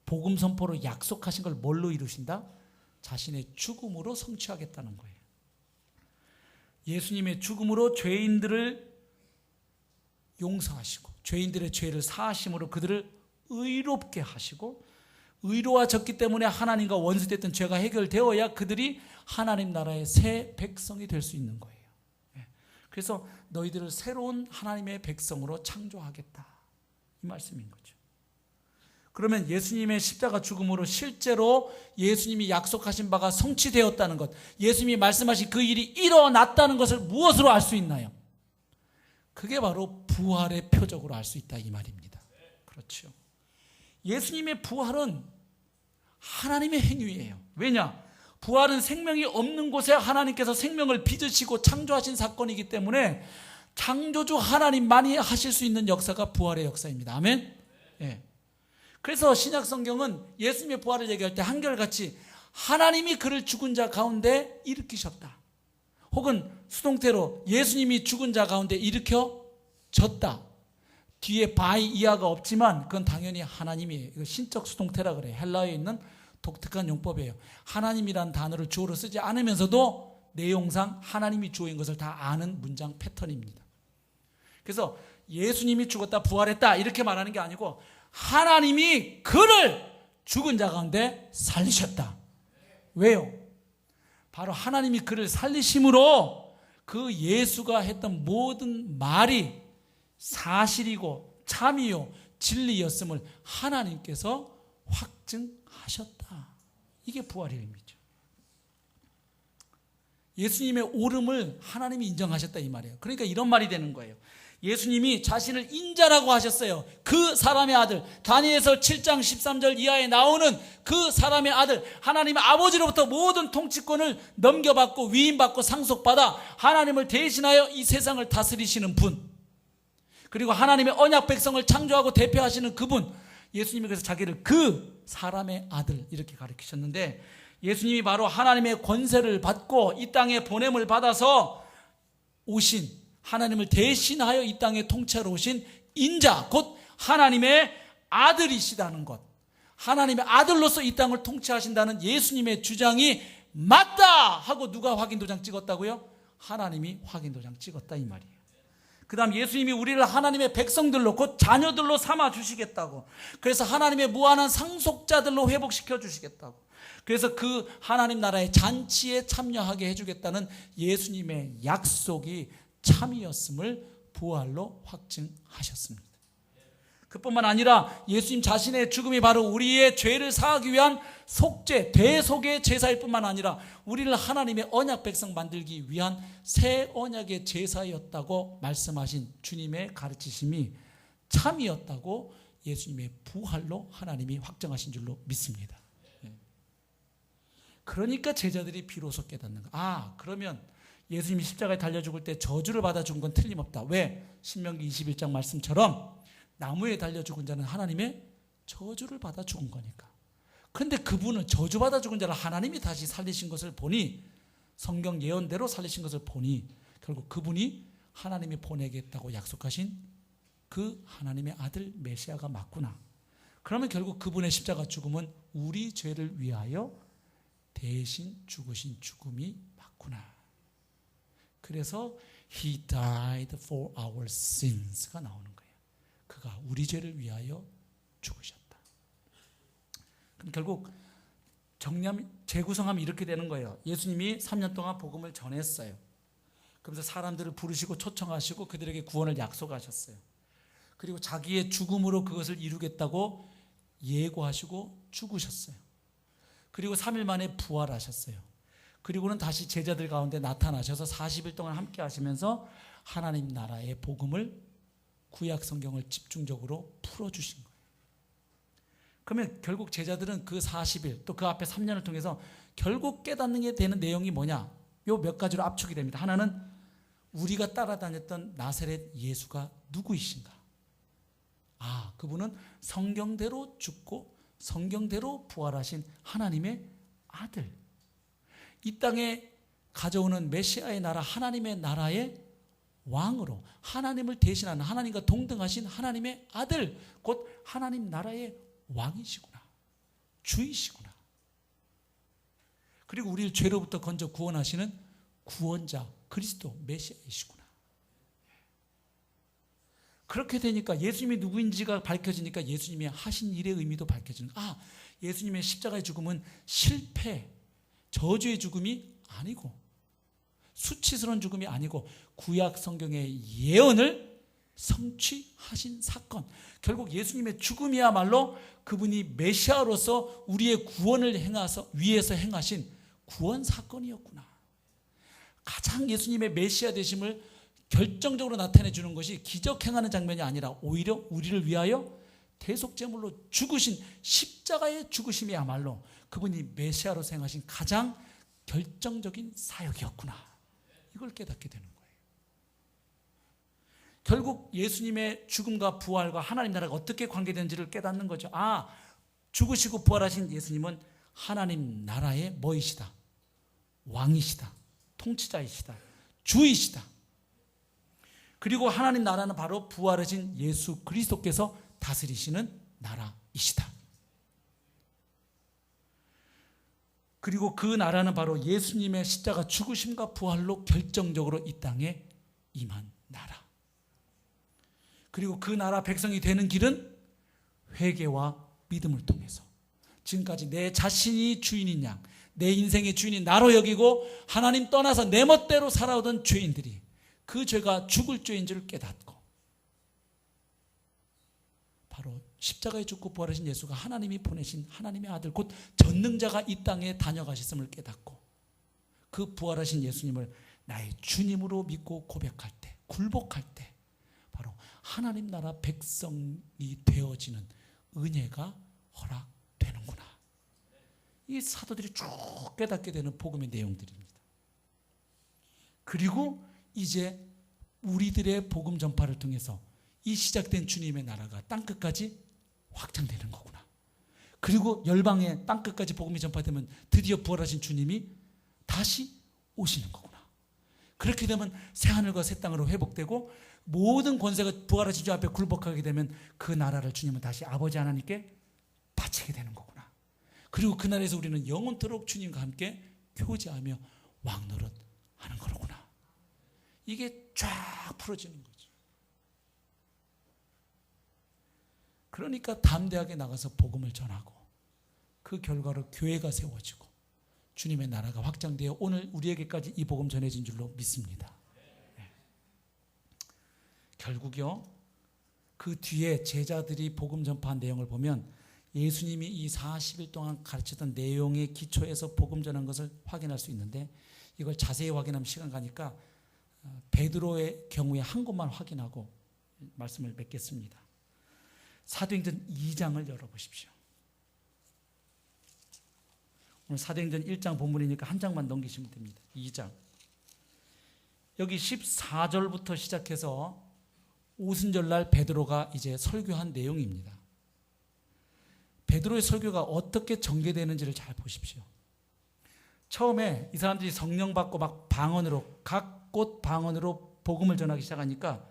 Speaker 2: 복음 선포로 약속하신 걸 뭘로 이루신다? 자신의 죽음으로 성취하겠다는 거예요. 예수님의 죽음으로 죄인들을 용서하시고 죄인들의 죄를 사하심으로 그들을 의롭게 하시고 의로워졌기 때문에 하나님과 원수됐던 죄가 해결되어야 그들이 하나님 나라의 새 백성이 될 수 있는 거예요. 그래서 너희들을 새로운 하나님의 백성으로 창조하겠다, 이 말씀인 거죠. 그러면 예수님의 십자가 죽음으로 실제로 예수님이 약속하신 바가 성취되었다는 것, 예수님이 말씀하신 그 일이 일어났다는 것을 무엇으로 알 수 있나요? 그게 바로 부활의 표적으로 알 수 있다, 이 말입니다. 그렇죠. 예수님의 부활은 하나님의 행위예요. 왜냐? 부활은 생명이 없는 곳에 하나님께서 생명을 빚으시고 창조하신 사건이기 때문에 창조주 하나님만이 하실 수 있는 역사가 부활의 역사입니다. 아멘? 예. 그래서 신약 성경은 예수님의 부활을 얘기할 때 한결같이 하나님이 그를 죽은 자 가운데 일으키셨다, 혹은 수동태로 예수님이 죽은 자 가운데 일으켜졌다. 뒤에 바이 이하가 없지만 그건 당연히 하나님이에요. 이거 신적 수동태라 그래요. 헬라어에 있는 독특한 용법이에요. 하나님이라는 단어를 주어로 쓰지 않으면서도 내용상 하나님이 주어인 것을 다 아는 문장 패턴입니다. 그래서 예수님이 죽었다 부활했다 이렇게 말하는 게 아니고 하나님이 그를 죽은 자 가운데 살리셨다. 왜요? 바로 하나님이 그를 살리심으로 그 예수가 했던 모든 말이 사실이고 참이요 진리였음을 하나님께서 확증하셨다. 이게 부활의 의미죠. 예수님의 옳음을 하나님이 인정하셨다, 이 말이에요. 그러니까 이런 말이 되는 거예요. 예수님이 자신을 인자라고 하셨어요. 그 사람의 아들, 다니엘서 7장 13절 이하에 나오는 그 사람의 아들, 하나님의 아버지로부터 모든 통치권을 넘겨받고 위임받고 상속받아 하나님을 대신하여 이 세상을 다스리시는 분, 그리고 하나님의 언약 백성을 창조하고 대표하시는 그분, 예수님이 그래서 자기를 그 사람의 아들 이렇게 가르치셨는데, 예수님이 바로 하나님의 권세를 받고 이 땅에 보냄을 받아서 오신, 하나님을 대신하여 이 땅에 통치하러 오신 인자, 곧 하나님의 아들이시다는 것, 하나님의 아들로서 이 땅을 통치하신다는 예수님의 주장이 맞다 하고 누가 확인도장 찍었다고요? 하나님이 확인도장 찍었다, 이 말이에요. 그 다음 예수님이 우리를 하나님의 백성들로 곧 자녀들로 삼아 주시겠다고, 그래서 하나님의 무한한 상속자들로 회복시켜 주시겠다고, 그래서 그 하나님 나라의 잔치에 참여하게 해주겠다는 예수님의 약속이 참이었음을 부활로 확증하셨습니다. 그뿐만 아니라 예수님 자신의 죽음이 바로 우리의 죄를 사하기 위한 속죄, 대속의 제사일 뿐만 아니라 우리를 하나님의 언약 백성 만들기 위한 새 언약의 제사였다고 말씀하신 주님의 가르치심이 참이었다고 예수님의 부활로 하나님이 확정하신 줄로 믿습니다. 그러니까 제자들이 비로소 깨닫는 거야. 그러면 예수님이 십자가에 달려 죽을 때 저주를 받아 죽은 건 틀림없다. 왜? 신명기 21장 말씀처럼 나무에 달려 죽은 자는 하나님의 저주를 받아 죽은 거니까. 그런데 그분은 저주받아 죽은 자를 하나님이 다시 살리신 것을 보니, 성경 예언대로 살리신 것을 보니 결국 그분이 하나님이 보내겠다고 약속하신 그 하나님의 아들 메시아가 맞구나. 그러면 결국 그분의 십자가 죽음은 우리 죄를 위하여 대신 죽으신 죽음이 맞구나. 그래서 He died for our sins가 나오는 거예요. 그가 우리 죄를 위하여 죽으셨다. 그럼 결국 재구성하면 이렇게 되는 거예요. 예수님이 3년 동안 복음을 전했어요. 그러면서 사람들을 부르시고 초청하시고 그들에게 구원을 약속하셨어요. 그리고 자기의 죽음으로 그것을 이루겠다고 예고하시고 죽으셨어요. 그리고 3일 만에 부활하셨어요. 그리고는 다시 제자들 가운데 나타나셔서 40일 동안 함께 하시면서 하나님 나라의 복음을, 구약 성경을 집중적으로 풀어주신 거예요. 그러면 결국 제자들은 그 40일 또 그 앞에 3년을 통해서 결국 깨닫는 게 되는 내용이 뭐냐? 요 몇 가지로 압축이 됩니다. 하나는 우리가 따라다녔던 나사렛 예수가 누구이신가? 아, 그분은 성경대로 죽고 성경대로 부활하신 하나님의 아들. 이 땅에 가져오는 메시아의 나라, 하나님의 나라의 왕으로 하나님을 대신하는, 하나님과 동등하신 하나님의 아들, 곧 하나님 나라의 왕이시구나, 주이시구나. 그리고 우리를 죄로부터 건져 구원하시는 구원자 그리스도 메시아이시구나. 그렇게 되니까 예수님이 누구인지가 밝혀지니까 예수님이 하신 일의 의미도 밝혀지는 거예요. 아, 예수님의 십자가의 죽음은 실패, 저주의 죽음이 아니고, 수치스러운 죽음이 아니고 구약 성경의 예언을 성취하신 사건. 결국 예수님의 죽음이야말로 그분이 메시아로서 우리의 구원을 위해서 행하신 구원 사건이었구나. 가장 예수님의 메시아 되심을 결정적으로 나타내 주는 것이 기적 행하는 장면이 아니라 오히려 우리를 위하여 대속제물로 죽으신 십자가의 죽으심이야말로 그분이 메시아로서 행하신 가장 결정적인 사역이었구나. 이걸 깨닫게 되는 거예요. 결국 예수님의 죽음과 부활과 하나님 나라가 어떻게 관계되는지를 깨닫는 거죠. 아, 죽으시고 부활하신 예수님은 하나님 나라의 뭐이시다? 왕이시다. 통치자이시다. 주이시다. 그리고 하나님 나라는 바로 부활하신 예수 그리스도께서 다스리시는 나라이시다. 그리고 그 나라는 바로 예수님의 십자가 죽으심과 부활로 결정적으로 이 땅에 임한 나라. 그리고 그 나라 백성이 되는 길은 회개와 믿음을 통해서, 지금까지 내 자신이 주인인 양, 내 인생의 주인이 나로 여기고 하나님 떠나서 내 멋대로 살아오던 죄인들이 그 죄가 죽을 죄인 줄 깨닫고, 바로 십자가에 죽고 부활하신 예수가 하나님이 보내신 하나님의 아들, 곧 전능자가 이 땅에 다녀가셨음을 깨닫고 그 부활하신 예수님을 나의 주님으로 믿고 고백할 때, 굴복할 때 바로 하나님 나라 백성이 되어지는 은혜가 허락되는구나. 이 사도들이 쭉 깨닫게 되는 복음의 내용들입니다. 그리고 이제 우리들의 복음 전파를 통해서 이 시작된 주님의 나라가 땅끝까지 확장되는 거구나. 그리고 열방의 땅끝까지 복음이 전파되면 드디어 부활하신 주님이 다시 오시는 거구나. 그렇게 되면 새하늘과 새 땅으로 회복되고 모든 권세가 부활하신 주 앞에 굴복하게 되면 그 나라를 주님은 다시 아버지 하나님께 바치게 되는 거구나. 그리고 그 나라에서 우리는 영원토록 주님과 함께 교제하며 왕노릇하는 거로구나. 이게 쫙 풀어지는 거죠. 그러니까 담대하게 나가서 복음을 전하고 그 결과로 교회가 세워지고 주님의 나라가 확장되어 오늘 우리에게까지 이 복음 전해진 줄로 믿습니다. 네. 결국요, 그 뒤에 제자들이 복음 전파한 내용을 보면 예수님이 이 40일 동안 가르쳤던 내용의 기초에서 복음 전한 것을 확인할 수 있는데, 이걸 자세히 확인하면 시간 가니까 베드로의 경우에 한 곳만 확인하고 말씀을 맺겠습니다. 사도행전 2장을 열어보십시오. 오늘 사도행전 1장 본문이니까 한 장만 넘기시면 됩니다. 2장. 여기 14절부터 시작해서 오순절날 베드로가 이제 설교한 내용입니다. 베드로의 설교가 어떻게 전개되는지를 잘 보십시오. 처음에 이 사람들이 성령 받고 막 방언으로, 각 곳 방언으로 복음을 전하기 시작하니까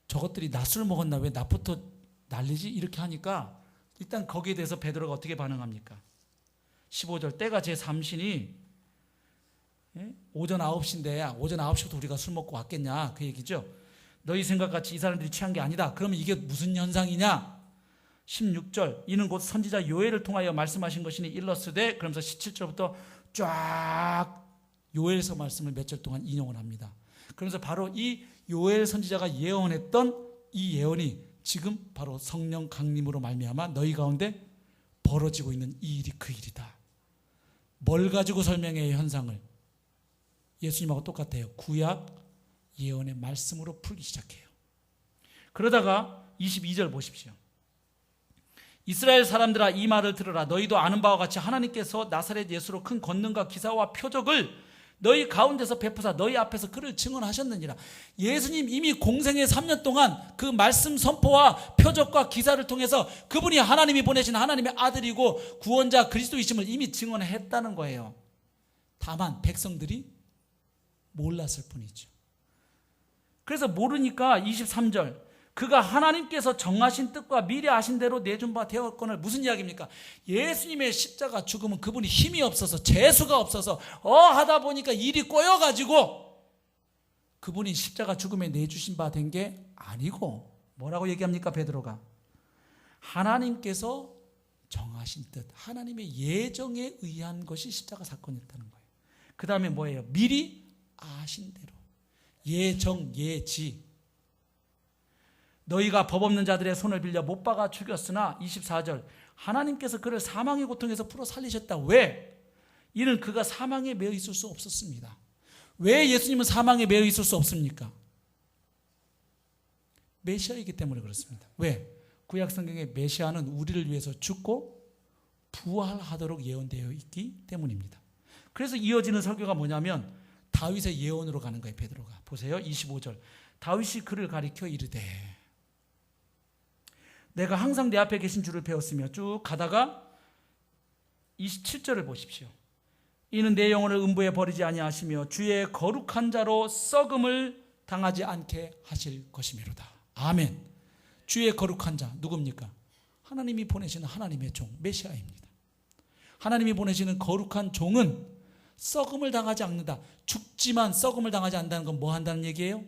Speaker 2: 저것들이 낮술 먹었나, 왜 낮부터 난리지? 이렇게 하니까 일단 거기에 대해서 베드로가 어떻게 반응합니까? 15절, 때가 제3신이 오전 9시인데 오전 9시부터 우리가 술 먹고 왔겠냐, 그 얘기죠. 너희 생각같이 이 사람들이 취한 게 아니다. 그러면 이게 무슨 현상이냐? 16절, 이는 곧 선지자 요엘을 통하여 말씀하신 것이니 일러스되, 그러면서 17절부터 쫙 요엘서 말씀을 몇 절 동안 인용을 합니다. 그러면서 바로 이 요엘 선지자가 예언했던 이 예언이 지금 바로 성령 강림으로 말미암아 너희 가운데 벌어지고 있는 이 일이 그 일이다. 뭘 가지고 설명해요? 현상을. 예수님하고 똑같아요. 구약 예언의 말씀으로 풀기 시작해요. 그러다가 22절 보십시오. 이스라엘 사람들아, 이 말을 들으라. 너희도 아는 바와 같이 하나님께서 나사렛 예수로 큰 권능과 기사와 표적을 너희 가운데서 베푸사 너희 앞에서 그를 증언하셨느니라. 예수님 이미 공생의 3년 동안 그 말씀 선포와 표적과 기사를 통해서 그분이 하나님이 보내신 하나님의 아들이고 구원자 그리스도이심을 이미 증언했다는 거예요. 다만 백성들이 몰랐을 뿐이죠. 그래서 모르니까 23절, 그가 하나님께서 정하신 뜻과 미리 아신 대로 내준 바 되었거늘. 무슨 이야기입니까? 예수님의 십자가 죽음은 그분이 힘이 없어서, 재수가 없어서 하다 보니까 일이 꼬여가지고 그분이 십자가 죽음에 내주신 바 된 게 아니고, 뭐라고 얘기합니까 베드로가? 하나님께서 정하신 뜻, 하나님의 예정에 의한 것이 십자가 사건이었다는 거예요. 그 다음에 뭐예요? 미리 아신 대로. 예정, 예지. 너희가 법 없는 자들의 손을 빌려 못 박아 죽였으나, 24절, 하나님께서 그를 사망의 고통에서 풀어 살리셨다. 왜? 이는 그가 사망에 매여 있을 수 없었습니다. 왜 예수님은 사망에 매여 있을 수 없습니까? 메시아이기 때문에 그렇습니다. 왜? 구약 성경에 메시아는 우리를 위해서 죽고 부활하도록 예언되어 있기 때문입니다. 그래서 이어지는 설교가 뭐냐면 다윗의 예언으로 가는 거예요. 베드로가 보세요. 25절, 다윗이 그를 가리켜 이르되, 내가 항상 내 앞에 계신 주를 배웠으며, 쭉 가다가 27절을 보십시오. 이는 내 영혼을 음부에 버리지 아니하시며 주의 거룩한 자로 썩음을 당하지 않게 하실 것이미로다. 아멘. 주의 거룩한 자 누굽니까? 하나님이 보내시는 하나님의 종 메시아입니다. 하나님이 보내시는 거룩한 종은 썩음을 당하지 않는다. 죽지만 썩음을 당하지 않는다는 건 뭐 한다는 얘기예요?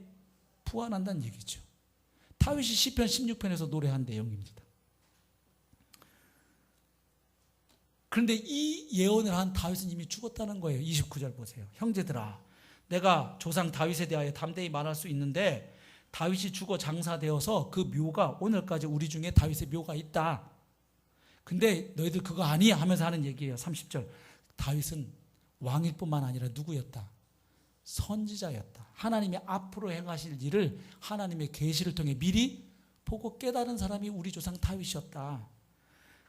Speaker 2: 부활한다는 얘기죠. 다윗이 시편 16편에서 노래한 내용입니다. 그런데 이 예언을 한 다윗은 이미 죽었다는 거예요. 29절 보세요. 형제들아, 내가 조상 다윗에 대하여 담대히 말할 수 있는데 다윗이 죽어 장사되어서 그 묘가 오늘까지 우리 중에 다윗의 묘가 있다. 근데 너희들 그거 아니? 하면서 하는 얘기예요. 30절, 다윗은 왕일 뿐만 아니라 누구였다? 선지자였다. 하나님이 앞으로 행하실 일을 하나님의 계시를 통해 미리 보고 깨달은 사람이 우리 조상 다윗이었다.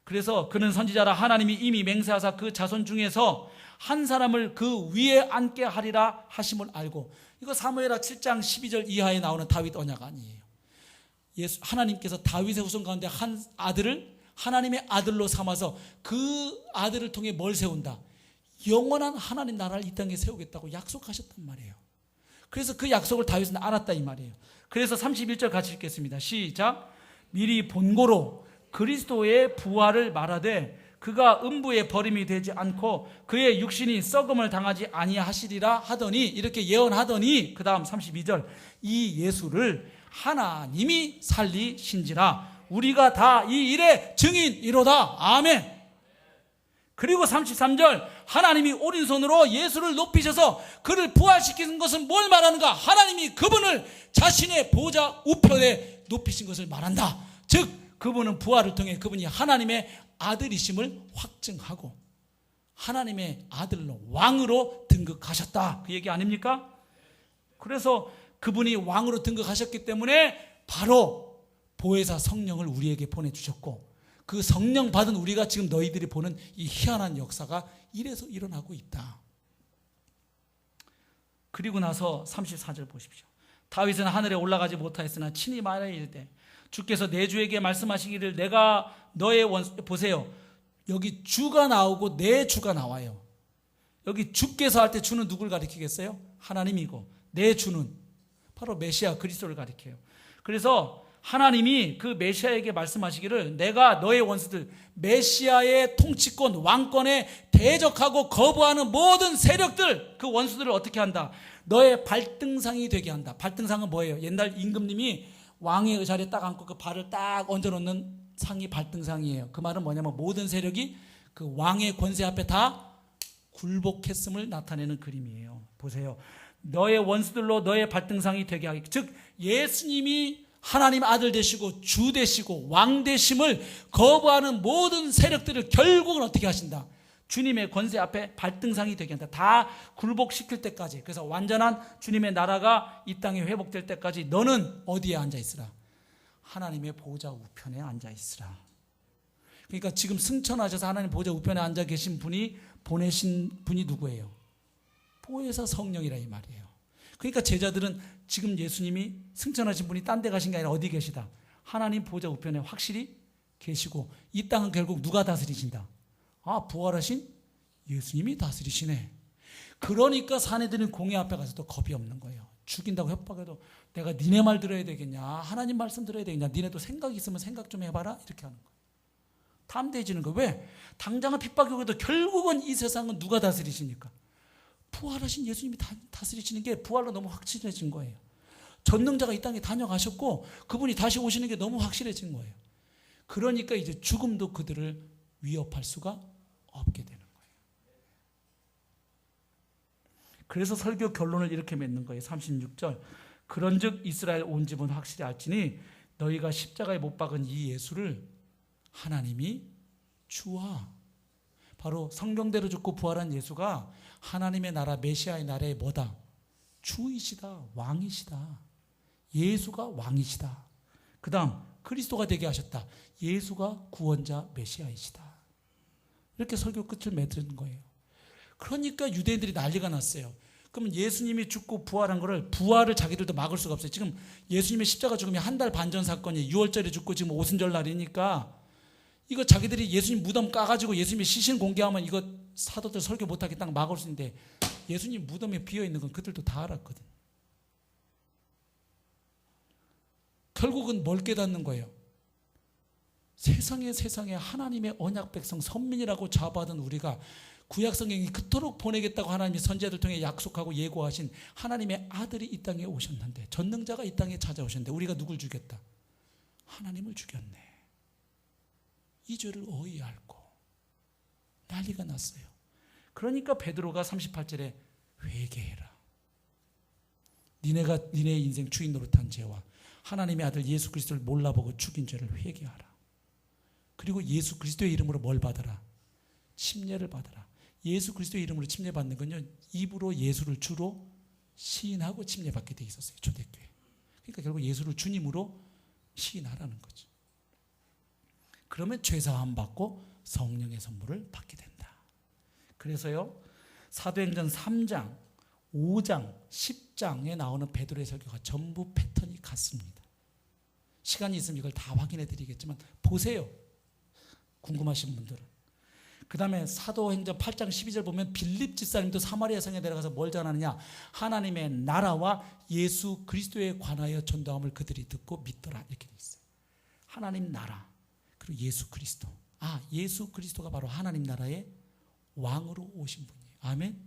Speaker 2: 그래서 그는 선지자라 하나님이 이미 맹세하사 그 자손 중에서 한 사람을 그 위에 앉게 하리라 하심을 알고. 이거 사무엘하 7장 12절 이하에 나오는 다윗 언약 아니에요. 하나님께서 다윗의 후손 가운데 한 아들을 하나님의 아들로 삼아서 그 아들을 통해 뭘 세운다? 영원한 하나님 나라를 이 땅에 세우겠다고 약속하셨단 말이에요. 그래서 그 약속을 다윗은 알았다 이 말이에요. 그래서 31절 같이 읽겠습니다. 시작. 미리 본고로 그리스도의 부활을 말하되 그가 음부에 버림이 되지 않고 그의 육신이 썩음을 당하지 아니하시리라 하더니, 이렇게 예언하더니 그 다음 32절, 이 예수를 하나님이 살리신지라 우리가 다 이 일의 증인이로다. 아멘. 그리고 33절, 하나님이 오른손으로 예수를 높이셔서 그를 부활시키는 것은 뭘 말하는가? 하나님이 그분을 자신의 보좌 우편에 높이신 것을 말한다. 즉 그분은 부활을 통해 그분이 하나님의 아들이심을 확증하고 하나님의 아들로 왕으로 등극하셨다. 그 얘기 아닙니까? 그래서 그분이 왕으로 등극하셨기 때문에 바로 보혜사 성령을 우리에게 보내주셨고, 그 성령 받은 우리가 지금 너희들이 보는 이 희한한 역사가 이래서 일어나고 있다. 그리고 나서 34절 보십시오. 다윗은 하늘에 올라가지 못하였으나 친히 말하여 이르되 주께서 내 주에게 말씀하시기를 내가 너의 원수, 보세요. 여기 주가 나오고 내 주가 나와요. 여기 주께서 할 때 주는 누굴 가리키겠어요? 하나님이고, 내 주는 바로 메시아 그리스도를 가리켜요. 그래서 하나님이 그 메시아에게 말씀하시기를 내가 너의 원수들, 메시아의 통치권, 왕권에 대적하고 거부하는 모든 세력들, 그 원수들을 어떻게 한다? 너의 발등상이 되게 한다. 발등상은 뭐예요? 옛날 임금님이 왕의 의자리에 딱 앉고 그 발을 딱 얹어놓는 상이 발등상이에요. 그 말은 뭐냐면 모든 세력이 그 왕의 권세 앞에 다 굴복했음을 나타내는 그림이에요. 보세요. 너의 원수들로 너의 발등상이 되게 하기. 즉 예수님이 하나님 아들 되시고 주 되시고 왕 되심을 거부하는 모든 세력들을 결국은 어떻게 하신다? 주님의 권세 앞에 발등상이 되게 한다. 다 굴복시킬 때까지. 그래서 완전한 주님의 나라가 이 땅에 회복될 때까지 너는 어디에 앉아 있으라? 하나님의 보좌 우편에 앉아 있으라. 그러니까 지금 승천하셔서 하나님 보좌 우편에 앉아 계신 분이 보내신 분이 누구예요? 보혜사 성령이라 이 말이에요. 그러니까 제자들은 지금 예수님이 승천하신 분이 딴 데 가신 게 아니라 어디 계시다? 하나님 보좌 우편에 확실히 계시고 이 땅은 결국 누가 다스리신다? 아, 부활하신 예수님이 다스리시네. 그러니까 사내들은 공회 앞에 가서도 겁이 없는 거예요. 죽인다고 협박해도 내가 니네 말 들어야 되겠냐? 하나님 말씀 들어야 되겠냐? 니네도 생각 있으면 생각 좀 해봐라. 이렇게 하는 거예요. 담대해지는 거예요. 왜? 당장은 핍박이 오고도 결국은 이 세상은 누가 다스리십니까? 부활하신 예수님이 다스리시는 게 부활로 너무 확실해진 거예요. 전능자가 이 땅에 다녀가셨고 그분이 다시 오시는 게 너무 확실해진 거예요. 그러니까 이제 죽음도 그들을 위협할 수가 없게 되는 거예요. 그래서 설교 결론을 이렇게 맺는 거예요. 36절. 그런즉 이스라엘 온 집은 확실히 알지니 너희가 십자가에 못 박은 이 예수를 하나님이 주와, 바로 성경대로 죽고 부활한 예수가 하나님의 나라 메시아의 나라의 뭐다? 주이시다. 왕이시다. 예수가 왕이시다. 그 다음 그리스도가 되게 하셨다. 예수가 구원자 메시아이시다. 이렇게 설교 끝을 맺은 거예요. 그러니까 유대인들이 난리가 났어요. 그러면 예수님이 죽고 부활한 거를, 부활을 자기들도 막을 수가 없어요. 지금 예수님의 십자가 죽음이 한 달 반 전 사건이에요. 6월절에 죽고 지금 오순절 날이니까 이거 자기들이 예수님 무덤 까가지고 예수님의 시신 공개하면 이거 사도들 설교 못하게 딱 막을 수 있는데 예수님 무덤에 비어있는 건 그들도 다 알았거든. 결국은 뭘 깨닫는 거예요? 세상에 하나님의 언약 백성 선민이라고 자부하던 우리가 구약 성경이 그토록 보내겠다고 하나님이 선지자들 통해 약속하고 예고하신 하나님의 아들이 이 땅에 오셨는데, 전능자가 이 땅에 찾아오셨는데 우리가 누굴 죽였다? 하나님을 죽였네. 이 죄를 어이 앓고 난리가 났어요. 그러니까 베드로가 38절에 회개해라. 니네의 인생 주인 노릇한 죄와 하나님의 아들 예수 그리스도를 몰라보고 죽인 죄를 회개하라. 그리고 예수 그리스도의 이름으로 뭘 받아라? 침례를 받아라. 예수 그리스도의 이름으로 침례받는 건요, 입으로 예수를 주로 시인하고 침례받게 돼 있었어요. 초대교회. 그러니까 결국 예수를 주님으로 시인하라는 거죠. 그러면 죄사함 받고 성령의 선물을 받게 된다. 그래서요, 사도행전 3장, 5장, 10장에 나오는 베드로의 설교가 전부 패턴이 같습니다. 시간이 있으면 이걸 다 확인해 드리겠지만 보세요. 궁금하신 분들은. 그 다음에 사도행전 8장 12절 보면 빌립 집사님도 사마리아 성에 내려가서 뭘 전하느냐? 하나님의 나라와 예수 그리스도에 관하여 전도함을 그들이 듣고 믿더라. 이렇게 돼 있어요. 하나님 나라 그리고 예수 그리스도. 아, 예수 그리스도가 바로 하나님 나라의 왕으로 오신 분이에요. 아멘.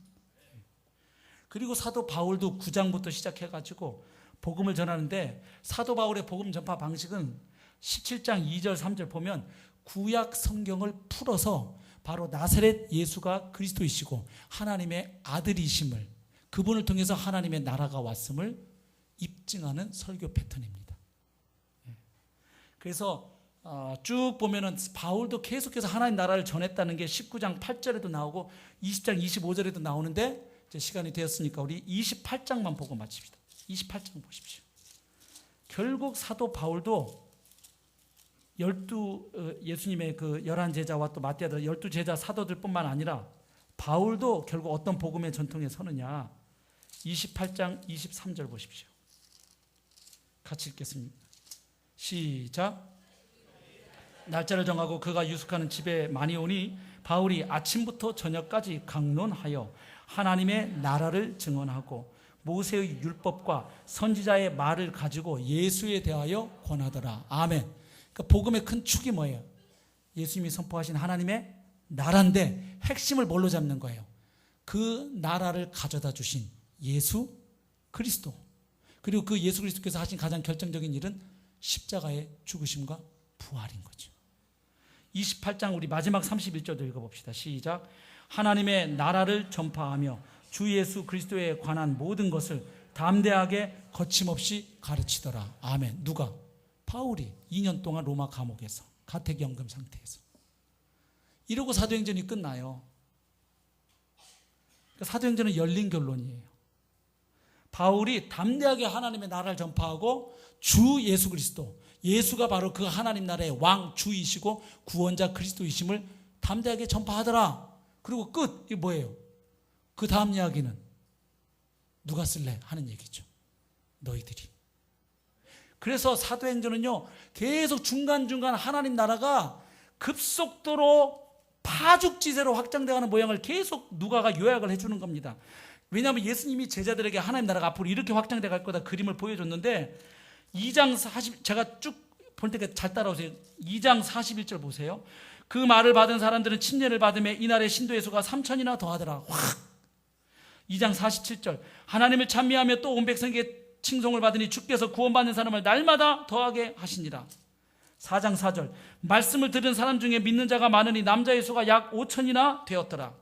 Speaker 2: 그리고 사도 바울도 9장부터 시작해가지고 복음을 전하는데, 사도 바울의 복음 전파 방식은 17장 2절 3절 보면 구약 성경을 풀어서 바로 나사렛 예수가 그리스도이시고 하나님의 아들이심을, 그분을 통해서 하나님의 나라가 왔음을 입증하는 설교 패턴입니다. 그래서 쭉 보면은 바울도 계속해서 하나님 나라를 전했다는 게 19장 8절에도 나오고 20장 25절에도 나오는데, 이제 시간이 되었으니까 우리 28장만 보고 마칩시다. 28장 보십시오. 결국 사도 바울도 예수님의 그 11제자와 또 마태아들 12제자 사도들뿐만 아니라 바울도 결국 어떤 복음의 전통에 서느냐. 28장 23절 보십시오. 같이 읽겠습니다. 시작. 날짜를 정하고 그가 유숙하는 집에 많이 오니 바울이 아침부터 저녁까지 강론하여 하나님의 나라를 증언하고 모세의 율법과 선지자의 말을 가지고 예수에 대하여 권하더라. 아멘. 그러니까 복음의 큰 축이 뭐예요? 예수님이 선포하신 하나님의 나라인데 핵심을 뭘로 잡는 거예요? 그 나라를 가져다 주신 예수 그리스도. 그리고 그 예수 그리스도께서 하신 가장 결정적인 일은 십자가의 죽으심과 부활인 거죠. 28장 우리 마지막 31절도 읽어봅시다. 시작. 하나님의 나라를 전파하며 주 예수 그리스도에 관한 모든 것을 담대하게 거침없이 가르치더라. 아멘. 누가? 바울이 2년 동안 로마 감옥에서 가택연금 상태에서. 이러고 사도행전이 끝나요. 그러니까 사도행전은 열린 결론이에요. 바울이 담대하게 하나님의 나라를 전파하고 주 예수 그리스도, 예수가 바로 그 하나님 나라의 왕 주이시고 구원자 그리스도이심을 담대하게 전파하더라. 그리고 끝. 이게 뭐예요? 그 다음 이야기는 누가 쓸래? 하는 얘기죠. 너희들이. 그래서 사도행전은요, 계속 중간중간 하나님 나라가 급속도로 파죽지세로 확장되어가는 모양을 계속 누가가 요약을 해주는 겁니다. 왜냐하면 예수님이 제자들에게 하나님 나라가 앞으로 이렇게 확장돼 갈 거다 그림을 보여줬는데 2장 40, 제가 쭉 볼 테니까 잘 따라오세요. 2장 41절 보세요. 그 말을 받은 사람들은 침례를 받으며 이날의 신도의 수가 3천이나 더하더라. 확. 2장 47절. 하나님을 찬미하며 또 온 백성에게 칭송을 받으니 주께서 구원받는 사람을 날마다 더하게 하시니라. 4장 4절. 말씀을 들은 사람 중에 믿는 자가 많으니 남자의 수가 약 5천이나 되었더라.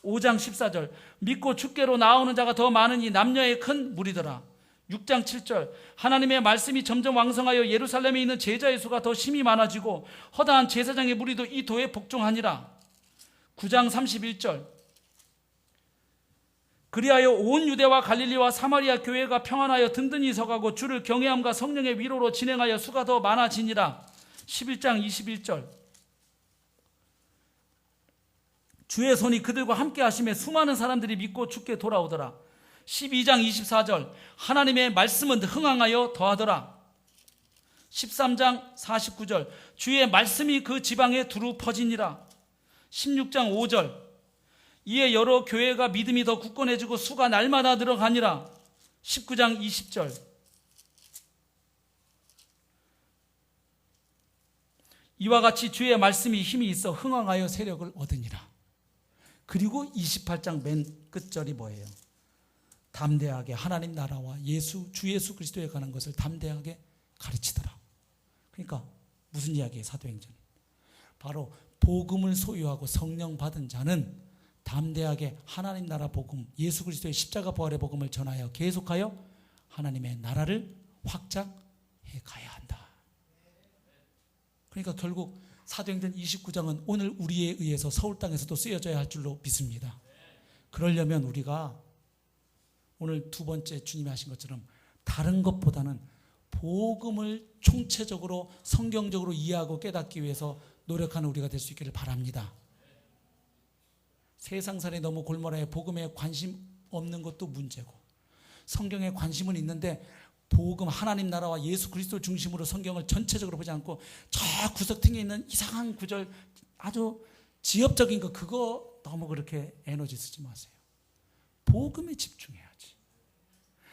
Speaker 2: 5장 14절. 믿고 주께로 나오는 자가 더 많으니 남녀의 큰 무리더라. 6장 7절. 하나님의 말씀이 점점 왕성하여 예루살렘에 있는 제자의 수가 더 심히 많아지고 허다한 제사장의 무리도 이 도에 복종하니라. 9장 31절. 그리하여 온 유대와 갈릴리와 사마리아 교회가 평안하여 든든히 서가고 주를 경외함과 성령의 위로로 진행하여 수가 더 많아지니라. 11장 21절. 주의 손이 그들과 함께 하심에 수많은 사람들이 믿고 주께 돌아오더라. 12장 24절. 하나님의 말씀은 흥황하여 더하더라. 13장 49절. 주의 말씀이 그 지방에 두루 퍼지니라. 16장 5절. 이에 여러 교회가 믿음이 더 굳건해지고 수가 날마다 늘어가니라. 19장 20절. 이와 같이 주의 말씀이 힘이 있어 흥황하여 세력을 얻으니라. 그리고 28장 맨 끝절이 뭐예요? 담대하게 하나님 나라와 주 예수 그리스도에 관한 것을 담대하게 가르치더라. 그러니까 무슨 이야기예요? 사도행전은 바로 복음을 소유하고 성령 받은 자는 담대하게 하나님 나라 복음, 예수 그리스도의 십자가 부활의 복음을 전하여 계속하여 하나님의 나라를 확장해 가야 한다. 그러니까 결국 사도행전 29장은 오늘 우리에 의해서 서울 땅에서도 쓰여져야 할 줄로 믿습니다. 그러려면 우리가 오늘 두 번째 주님이 하신 것처럼 다른 것보다는 복음을 총체적으로 성경적으로 이해하고 깨닫기 위해서 노력하는 우리가 될 수 있기를 바랍니다. 세상살이 너무 골몰하여 복음에 관심 없는 것도 문제고 성경에 관심은 있는데 복음 하나님 나라와 예수 그리스도 중심으로 성경을 전체적으로 보지 않고 저 구석탱이에 있는 이상한 구절 아주 지엽적인 거 그거 너무 그렇게 에너지 쓰지 마세요. 복음에 집중해야지.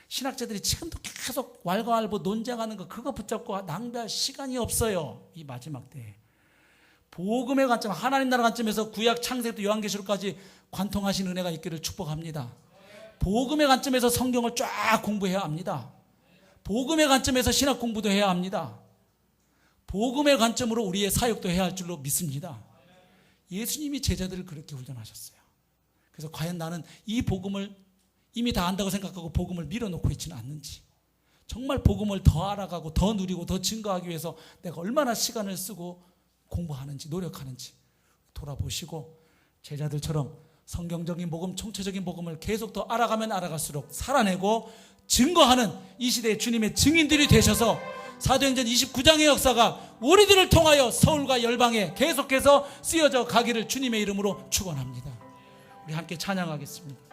Speaker 2: 신학자들이 지금도 계속 왈가왈부 논쟁하는 거 그거 붙잡고 낭비할 시간이 없어요. 이 마지막 때에. 복음의 관점, 하나님 나라 관점에서 구약 창세부터 요한계시록까지 관통하신 은혜가 있기를 축복합니다. 복음의 관점에서 성경을 쫙 공부해야 합니다. 복음의 관점에서 신학 공부도 해야 합니다. 복음의 관점으로 우리의 사역도 해야 할 줄로 믿습니다. 예수님이 제자들을 그렇게 훈련하셨어요. 그래서 과연 나는 이 복음을 이미 다 안다고 생각하고 복음을 밀어놓고 있지는 않는지, 정말 복음을 더 알아가고 더 누리고 더 증거하기 위해서 내가 얼마나 시간을 쓰고 공부하는지 노력하는지 돌아보시고 제자들처럼 성경적인 복음, 총체적인 복음을 계속 더 알아가면 알아갈수록 살아내고 증거하는 이 시대의 주님의 증인들이 되셔서 사도행전 29장의 역사가 우리들을 통하여 서울과 열방에 계속해서 쓰여져 가기를 주님의 이름으로 축원합니다. 우리 함께 찬양하겠습니다.